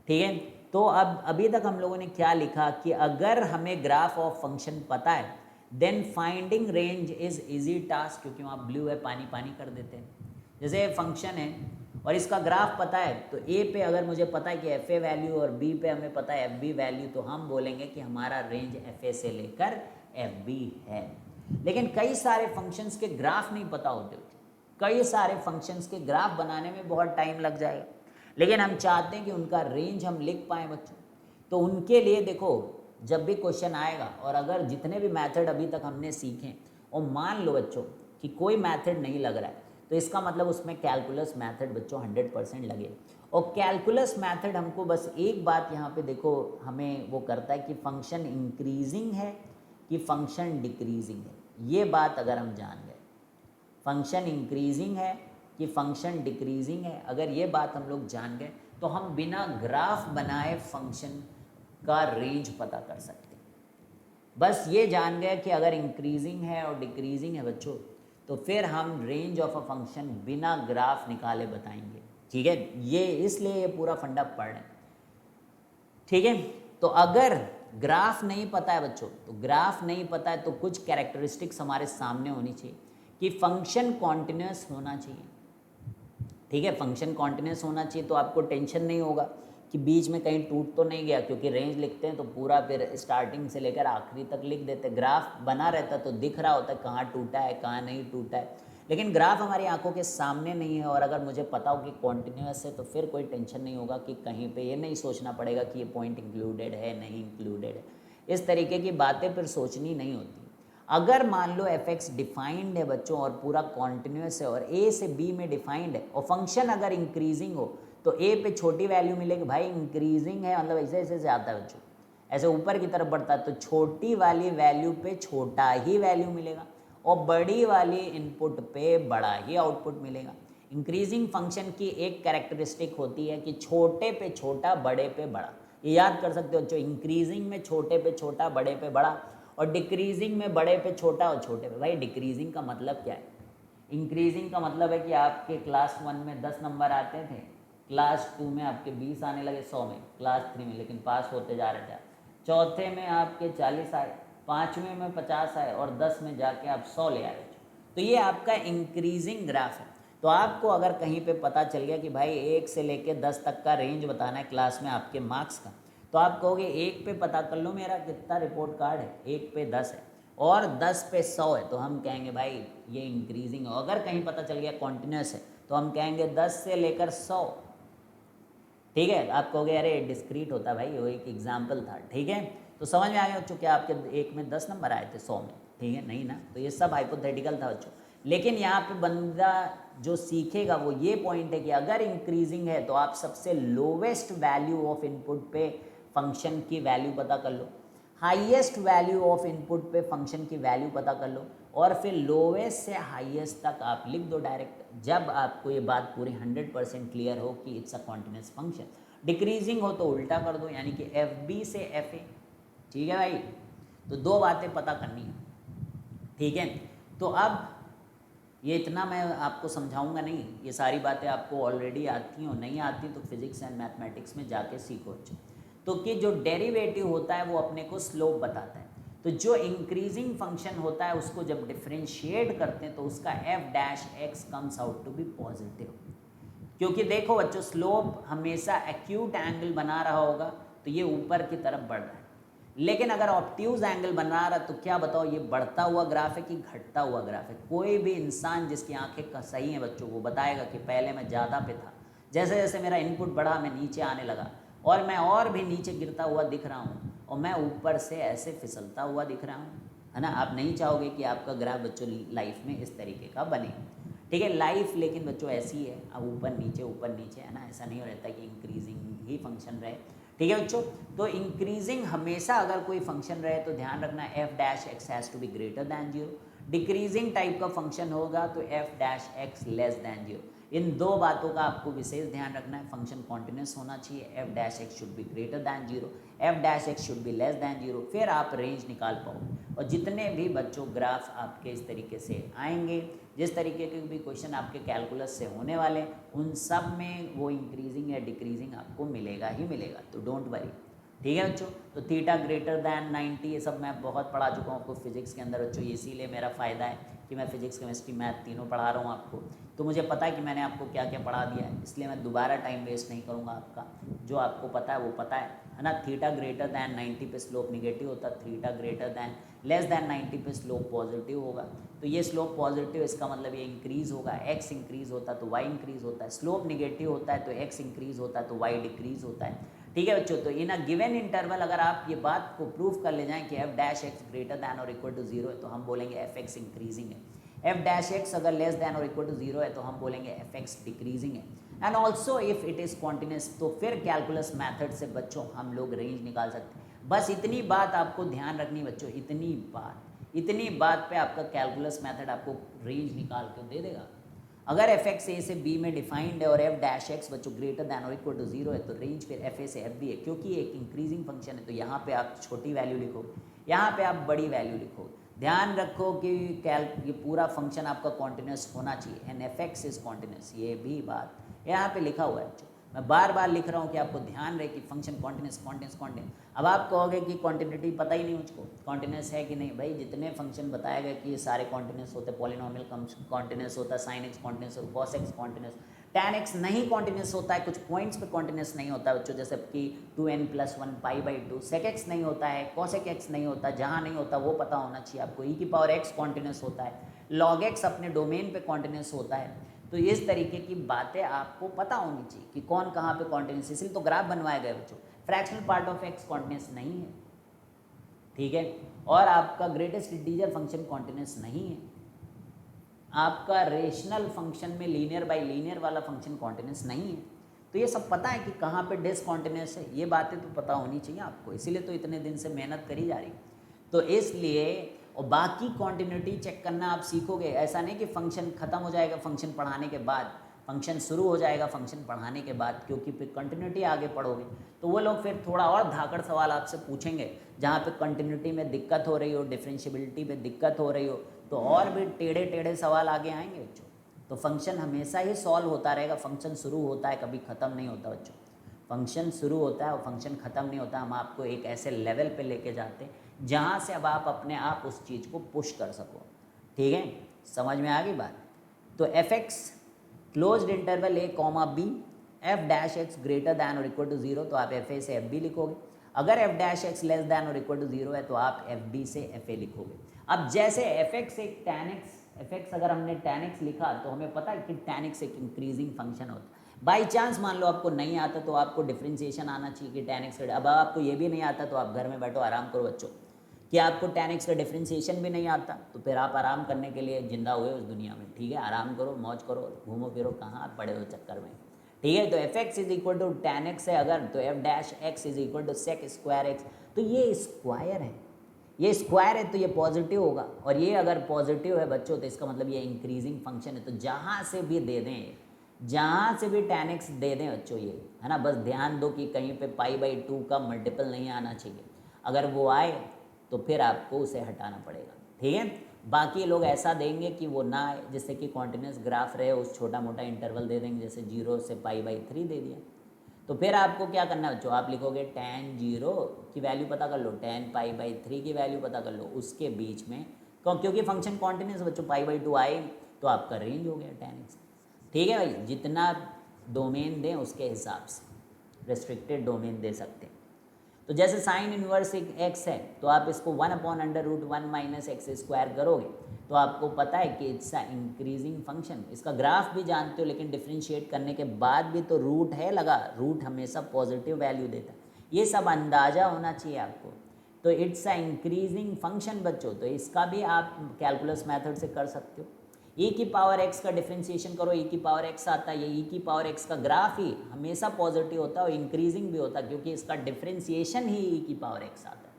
ठीक है। तो अब अभी तक हम लोगों ने क्या लिखा कि अगर हमें ग्राफ ऑफ फंक्शन पता है then finding range is easy task, क्योंकि वहाँ ब्लू है पानी पानी कर देते हैं। जैसे फंक्शन है और इसका ग्राफ पता है, तो ए पे अगर मुझे पता है कि एफ ए वैल्यू और बी पे हमें पता है एफ बी वैल्यू, तो हम बोलेंगे कि हमारा रेंज एफ ए से लेकर एफ बी है। लेकिन कई सारे फंक्शंस के ग्राफ नहीं पता होते, कई सारे फंक्शंस के ग्राफ बनाने में बहुत टाइम लग जाएगा, लेकिन हम चाहते हैं कि उनका रेंज हम लिख पाएँ बच्चों। तो उनके लिए देखो, जब भी क्वेश्चन आएगा और अगर जितने भी मेथड अभी तक हमने सीखे और मान लो बच्चों कि कोई मेथड नहीं लग रहा है, तो इसका मतलब उसमें कैलकुलस मेथड बच्चों 100% लगे। और कैलकुलस मेथड हमको बस एक बात यहाँ पे देखो हमें वो करता है कि फंक्शन इंक्रीजिंग है कि फंक्शन डिक्रीजिंग है, ये बात अगर हम जान गए, फंक्शन इंक्रीजिंग है कि फंक्शन डिक्रीजिंग है, अगर ये बात हम लोग जान गए तो हम बिना ग्राफ बनाए फंक्शन का रेंज पता कर सकते हैं। बस ये जान गए कि अगर इंक्रीजिंग है और डिक्रीजिंग है बच्चों, तो फिर हम रेंज ऑफ अ फंक्शन बिना ग्राफ निकाले बताएंगे, ठीक है। ये इसलिए ये पूरा फंडा पढ़ रहे हैं, ठीक है। तो अगर ग्राफ नहीं पता है बच्चों, तो ग्राफ नहीं पता है तो कुछ कैरेक्टरिस्टिक्स हमारे सामने होनी चाहिए कि फंक्शन कॉन्टिन्यूस होना चाहिए, ठीक है। फंक्शन कॉन्टिन्यूस होना चाहिए तो आपको टेंशन नहीं होगा कि बीच में कहीं टूट तो नहीं गया, क्योंकि रेंज लिखते हैं तो पूरा फिर स्टार्टिंग से लेकर आखिरी तक लिख देते। ग्राफ बना रहता तो दिख रहा होता कहाँ टूटा है कहाँ नहीं टूटा है, लेकिन ग्राफ हमारी आंखों के सामने नहीं है। और अगर मुझे पता हो कि कॉन्टिन्यूस है तो फिर कोई टेंशन नहीं होगा कि कहीं पे ये नहीं सोचना पड़ेगा कि ये पॉइंट इंक्लूडेड है नहीं इंक्लूडेड है, इस तरीके की बातें फिर सोचनी नहीं होती। अगर मान लो एफ एक्स डिफाइंड है बच्चों और पूरा कॉन्टिन्यूस है और ए से बी में डिफाइंड है और फंक्शन अगर इंक्रीजिंग हो तो ए पे छोटी वैल्यू मिलेगी, भाई इंक्रीजिंग है मतलब ऐसे ऐसे से आता है बच्चों, ऐसे ऊपर की तरफ बढ़ता है तो छोटी वाली वैल्यू पे छोटा ही वैल्यू मिलेगा और बड़ी वाली इनपुट पे बड़ा ही आउटपुट मिलेगा। इंक्रीजिंग फंक्शन की एक कैरेक्टरिस्टिक होती है कि छोटे पे छोटा बड़े पे बड़ा, ये याद कर सकते हो बच्चों। इंक्रीजिंग में छोटे पे छोटा बड़े पे बड़ा और डिक्रीजिंग में बड़े पे छोटा और छोटे पे। भाई डिक्रीजिंग का मतलब क्या है? इंक्रीजिंग का मतलब है कि आपके क्लास 1 में 10 नंबर आते थे, क्लास 2 में आपके 20 आने लगे 100 में, क्लास 3 में, लेकिन पास होते जा रहे थे। चौथे में आपके 40 आए, 5वें में 50 आए और 10 में जाके आप 100 ले आए। तो ये आपका इंक्रीजिंग ग्राफ है। तो आपको अगर कहीं पे पता चल गया कि भाई 1 से लेके 10 तक का रेंज बताना है क्लास में आपके मार्क्स का, तो आप कहोगे 1 पे पता कर लो मेरा कितना रिपोर्ट कार्ड है, 1 पे 10 है और 10 पे 100 है, तो हम कहेंगे भाई ये इंक्रीजिंग है। अगर कहीं पता चल गया कॉन्टिन्यूस है तो हम कहेंगे 10 से लेकर 100, ठीक है। आप कहोगे अरे डिस्क्रीट होता है भाई, वो एक एग्जाम्पल था, ठीक है। तो समझ में आ गया बच्चों, क्या आपके 1 में 10 नंबर आए थे 100 में, ठीक है, नहीं ना, तो ये सब हाइपोथेटिकल था बच्चों। लेकिन यहाँ पे बंदा जो सीखेगा वो ये पॉइंट है कि अगर इंक्रीजिंग है तो आप सबसे लोवेस्ट वैल्यू ऑफ इनपुट पे फंक्शन की वैल्यू पता कर लो, हाईएस्ट वैल्यू ऑफ इनपुट पे फंक्शन की वैल्यू पता कर लो और फिर लोवेस्ट से हाईएस्ट तक आप लिख दो डायरेक्ट, जब आपको ये बात पूरी 100% क्लियर हो कि it's a continuous function. Decreasing हो तो उल्टा कर दो, यानी कि एफ बी से एफ ए, ठीक है भाई। तो 2 बातें पता करनी है, ठीक है। तो अब ये इतना मैं आपको समझाऊंगा नहीं, ये सारी बातें आपको ऑलरेडी आती हैं और नहीं आती तो फिजिक्स एंड मैथमेटिक्स में जाके सीखो अच्छे। तो कि जो डेरिवेटिव होता है वो अपने को स्लोप बताता है, तो जो इंक्रीजिंग फंक्शन होता है उसको जब डिफरेंशिएट करते हैं तो उसका f dash x comes out to be positive. क्योंकि देखो बच्चों स्लोप हमेशा एक्यूट एंगल बना रहा होगा तो ये ऊपर की तरफ बढ़ रहा है, लेकिन अगर ऑब्ट्यूज एंगल बना रहा तो क्या बताओ ये बढ़ता हुआ ग्राफ है कि घटता हुआ ग्राफ है। कोई भी इंसान जिसकी आंखें सही हैं बच्चों वो बताएगा कि पहले मैं ज़्यादा पे था, जैसे जैसे मेरा इनपुट बढ़ा मैं नीचे आने लगा और मैं और भी नीचे गिरता हुआ दिख रहा हूँ और मैं ऊपर से ऐसे फिसलता हुआ दिख रहा हूँ। है ना। आप नहीं चाहोगे कि आपका ग्राफ बच्चों लाइफ में इस तरीके का बने, ठीक है। लाइफ लेकिन बच्चों ऐसी है, अब ऊपर नीचे है ना, ऐसा नहीं हो रहता कि इंक्रीजिंग ही फंक्शन रहे, ठीक है बच्चों। तो इंक्रीजिंग हमेशा अगर कोई फंक्शन रहे तो ध्यान रखना f dash x has to be greater than zero. Decreasing type का फंक्शन होगा तो f dash x less than zero. इन दो बातों का आपको विशेष ध्यान रखना है। फंक्शन कॉन्टिन्यूस होना चाहिए, F dash x should be greater than zero, F dash x should be less than zero, फिर आप रेंज निकाल पाओगे। और जितने भी बच्चों ग्राफ आपके इस तरीके से आएंगे, जिस तरीके के भी क्वेश्चन आपके कैलकुलस से होने वाले, उन सब में वो इंक्रीजिंग या डिक्रीजिंग आपको मिलेगा ही मिलेगा, तो डोंट वरी, ठीक है बच्चों। तो थीटा ग्रेटर दैन 90 ये सब मैं बहुत पढ़ा चुका हूँ आपको फिजिक्स के अंदर बच्चों, इसीलिए मेरा फ़ायदा है कि मैं फिजिक्स केमिस्ट्री मैथ तीनों पढ़ा रहा हूँ आपको, तो मुझे पता है कि मैंने आपको क्या क्या पढ़ा दिया है, इसलिए मैं दोबारा टाइम वेस्ट नहीं करूँगा आपका। जो आपको पता है वो पता है ना। थीटा ग्रेटर दैन 90 पे स्लोप निगेटिव होता है, theta greater than less than 90 पे स्लोप पॉजिटिव होगा। तो ये स्लोप पॉजिटिव, इसका मतलब ये इंक्रीज़ होगा, एक्स इंक्रीज़ होता है तो वाई इंक्रीज़ होता है, स्लोप निगेटिव होता है तो एक्स इंक्रीज़ होता है तो वाई डिक्रीज़ होता है, ठीक है बच्चों। तो इन अ गिवन इंटरवल अगर आप ये बात को प्रूव कर ले जाएं कि F dash x greater than और इक्वल टू जीरो है तो हम बोलेंगे एफ एक्स इंक्रीजिंग है। एफ डैश एक्स अगर लेस दैन और इक्वल टू जीरो है तो हम बोलेंगे एफ एक्स डिक्रीजिंग है। And also if it is continuous, तो फिर कैलकुलस मैथड से बच्चों हम लोग रेंज निकाल सकते हैं। बस इतनी बात आपको ध्यान रखनी बच्चों, इतनी बात पे आपका कैलकुलस मैथड आपको रेंज निकाल के दे देगा। अगर एफ एक्स ए से बी में डिफाइंड है और एफ डैश एक्स बच्चों ग्रेटर दैन और इक्वल टू जीरो है तो रेंज फिर एफ ए से एफ बी है, क्योंकि एक इंक्रीजिंग फंक्शन है तो यहाँ पे आप छोटी वैल्यू लिखो, यहाँ पे आप बड़ी वैल्यू लिखो। ध्यान रखो कि ये पूरा फंक्शन आपका कॉन्टिन्यूस होना चाहिए, and F x is continuous, ये भी बात यहाँ पे लिखा हुआ है। मैं बार बार लिख रहा हूँ कि आपको ध्यान रहे कि फंक्शन कॉन्टिन्यूस। अब आप कहोगे कि कॉन्टिन्यूटी पता ही नहीं मुझको, कॉन्टिन्यूस है कि नहीं। भाई जितने फंक्शन बताए गए कि ये सारे कॉन्टिन्यूस होते हैं, पॉलिनोमियल कॉन्टिन्यूस होता है, साइन एक्स कॉन्टिन्यूस होता है, cos x continuous, tan x नहीं कॉन्टिन्यूस होता है, कुछ पॉइंट्स पे कॉन्टिन्यूस नहीं होता है बच्चों, जैसे कि 2n+1 π/2, सेक एक्स नहीं होता है, कॉसेक एक्स नहीं होता, जहाँ नहीं होता वो पता होना चाहिए आपको। ई की पावर एक्स कॉन्टिन्यूस होता है, लॉग एक्स अपने डोमेन पे कॉन्टिन्यूस होता है। तो इस तरीके की बातें आपको पता होनी चाहिए कि कौन कहाँ पे कॉन्टिन्यूस, इसलिए तो ग्राफ बनवाए गए बच्चों। Fractional part of x continuous नहीं है, ठीक है, और आपका ग्रेटेस्ट इंटीजर फंक्शन कॉन्टिन्यूस नहीं है, आपका रेशनल फंक्शन में लीनियर बाय लीनियर वाला फंक्शन कॉन्टिन्यूस नहीं है। तो ये सब पता है कि कहाँ पे डिसकॉन्टिन्यूस है, ये बातें तो पता होनी चाहिए आपको, इसीलिए तो इतने दिन से मेहनत करी जा रही। तो इसलिए और बाकी कॉन्टिन्यूटी चेक करना आप सीखोगे, ऐसा नहीं कि फंक्शन खत्म हो जाएगा फंक्शन पढ़ाने के बाद, फंक्शन शुरू हो जाएगा फंक्शन पढ़ाने के बाद, क्योंकि फिर कंटिन्यूटी आगे पढ़ोगे तो वो लोग फिर थोड़ा और धाकड़ सवाल आपसे पूछेंगे, जहाँ पे कंटिन्यूटी में दिक्कत हो रही हो, डिफरेंशियबिलिटी में दिक्कत हो रही हो, तो और भी टेढ़े टेढ़े सवाल आगे आएंगे बच्चों। तो फंक्शन हमेशा ही सॉल्व होता रहेगा, फंक्शन शुरू होता है कभी ख़त्म नहीं होता बच्चों, फंक्शन शुरू होता है और फंक्शन ख़त्म नहीं होता। हम आपको एक ऐसे लेवल पे लेके जाते हैं जहाँ से अब आप अपने आप उस चीज़ को पुश कर सको, ठीक है, समझ में आ गई बात। तो f x closed interval a comma b, f dash x greater than और इक्वल टू जीरो, तो आप एफ ए से एफ बी लिखोगे। अगर f dash x less than और इक्वल टू जीरो है तो आप एफ बी से एफ ए लिखोगे। अब जैसे एफ एक्स एक टैन एक्स, एफ एक्स अगर हमने टैन एक्स लिखा तो हमें पता है कि टैन एक्स एक इंक्रीजिंग फंक्शन होता है। बाई चांस मान लो आपको नहीं आता तो आपको डिफ्रेंशिएशन आना चाहिए कि टैन एक्स, अब आपको ये भी नहीं आता तो आप घर में बैठो आराम करो बच्चों, कि आपको टैन एक्स का डिफ्रेंशिएशन भी नहीं आता तो फिर आप आराम करने के लिए जिंदा हुए उस दुनिया में, ठीक है, आराम करो, मौज करो, घूमो फिरो, कहाँ पड़े हो चक्कर में, ठीक है। तो f x is equal to tan x है अगर, तो f dash x is equal to sec square x, तो ये स्क्वायर है, ये स्क्वायर है तो ये पॉजिटिव होगा, और ये अगर पॉजिटिव है बच्चों तो इसका मतलब ये इंक्रीजिंग फंक्शन है। तो जहाँ से भी दे दें, जहाँ से भी टैन एक्स दे दें बच्चों, ये है ना, बस ध्यान दो कि कहीं पे π/2 का मल्टीपल नहीं आना चाहिए, अगर वो आए तो फिर आपको उसे हटाना पड़ेगा, ठीक है। बाकी लोग ऐसा देंगे कि वो ना आए, जैसे कि कॉन्टिन्यूस ग्राफ रहे, उस छोटा मोटा इंटरवल दे देंगे, जैसे 0 से π/3 दे दिया, तो फिर आपको क्या करना है बच्चों, आप लिखोगे tan 0 की वैल्यू पता कर लो, tan π/3 की वैल्यू पता कर लो, उसके बीच में क्योंकि फंक्शन कॉन्टिन्यूस बच्चों π/2 आए तो आपका रेंज हो गया tan x, ठीक है भाई। जितना डोमेन दें उसके हिसाब से रेस्ट्रिक्टेड डोमेन दे सकते हैं। तो जैसे साइन इनवर्स एक एक्स है तो आप इसको 1/√1 - x² करोगे तो आपको पता है कि इट्स अ इंक्रीजिंग फंक्शन, इसका ग्राफ भी जानते हो, लेकिन डिफ्रेंशिएट करने के बाद भी तो रूट है लगा, रूट हमेशा पॉजिटिव वैल्यू देता है, ये सब अंदाज़ा होना चाहिए आपको। तो इट्स अ इंक्रीजिंग फंक्शन बच्चों। तो इसका भी आप कैलकुलस मेथड से कर सकते हो। e की पावर x का डिफरेंशिएशन करो, e की पावर x आता है। ये e की पावर x का ग्राफ ही हमेशा पॉजिटिव होता है और इंक्रीजिंग भी होता है, क्योंकि इसका डिफरेंशिएशन ही e की पावर x आता है।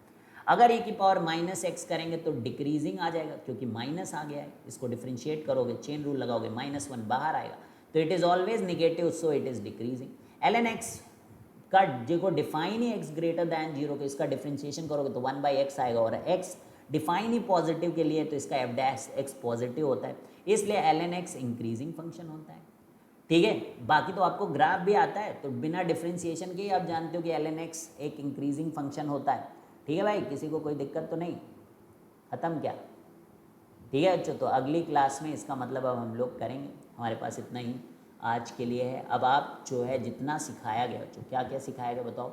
अगर e की पावर माइनस एक्स करेंगे तो डिक्रीजिंग आ जाएगा, क्योंकि माइनस आ गया है। इसको डिफरेंशिएट करोगे, चेन रूल लगाओगे, -1 बाहर आएगा, तो it is always negative, so it is decreasing. ln x का देखो डिफाइन ही x ग्रेटर दैन 0 के, इसका डिफरेंशिएशन करोगे तो 1/x आएगा, और x डिफाइन ही पॉजिटिव के लिए, तो इसका f डैश x पॉजिटिव होता है, इसलिए ln x इंक्रीजिंग फंक्शन होता है। ठीक है, बाकी तो आपको ग्राफ भी आता है, तो बिना डिफरेंशिएशन के ही आप जानते हो कि ln x एक इंक्रीजिंग फंक्शन होता है। ठीक है भाई, किसी को कोई दिक्कत तो नहीं? ख़त्म क्या? ठीक है बच्चों, तो अगली क्लास में इसका मतलब अब हम लोग करेंगे। हमारे पास इतना ही आज के लिए है। अब आप जो है जितना सिखाया गया बच्चों, क्या क्या सिखाया गया बताओ?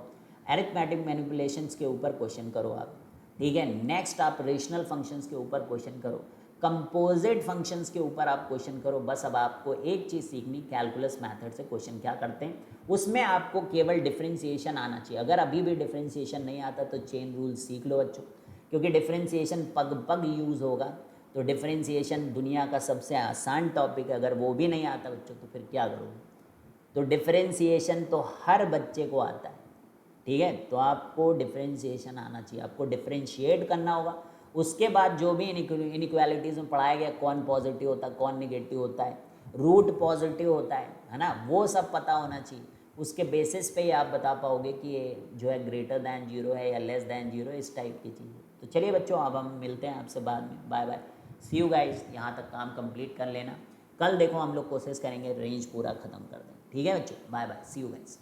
अरिथमेटिक मैनिपुलेशंस के ऊपर क्वेश्चन करो आप। ठीक है, नेक्स्ट आप रेशनल फंक्शंस के ऊपर क्वेश्चन करो, कंपोजिट फंक्शंस के ऊपर आप क्वेश्चन करो। बस अब आपको एक चीज़ सीखनी, कैलकुलस मेथड से क्वेश्चन क्या करते हैं, उसमें आपको केवल डिफरेंशिएशन आना चाहिए। अगर अभी भी डिफरेंशिएशन नहीं आता तो चेन रूल सीख लो बच्चों, क्योंकि डिफरेंशिएशन पग पग यूज़ होगा। तो डिफरेंशिएशन दुनिया का सबसे आसान टॉपिक है, अगर वो भी नहीं आता बच्चों तो फिर क्या करोगे? तो डिफरेंशिएशन तो हर बच्चे को आता है। ठीक है, तो आपको डिफरेंशिएशन आना चाहिए, आपको डिफरेंशिएट करना होगा। उसके बाद जो भी इनइक्वालिटीज़ में पढ़ाया गया, कौन पॉजिटिव होता है, कौन निगेटिव होता है, रूट पॉजिटिव होता है ना, वो सब पता होना चाहिए। उसके बेसिस पे ही आप बता पाओगे कि ये जो है ग्रेटर दैन 0 है या लेस दैन 0, इस टाइप की चीज़। तो चलिए बच्चों, अब हम मिलते हैं आपसे बाद में। Bye bye, see you guys. यहाँ तक काम कंप्लीट कर लेना, कल देखो हम लोग कोशिश करेंगे रेंज पूरा ख़त्म कर दें। ठीक है बच्चों, bye bye, see you guys.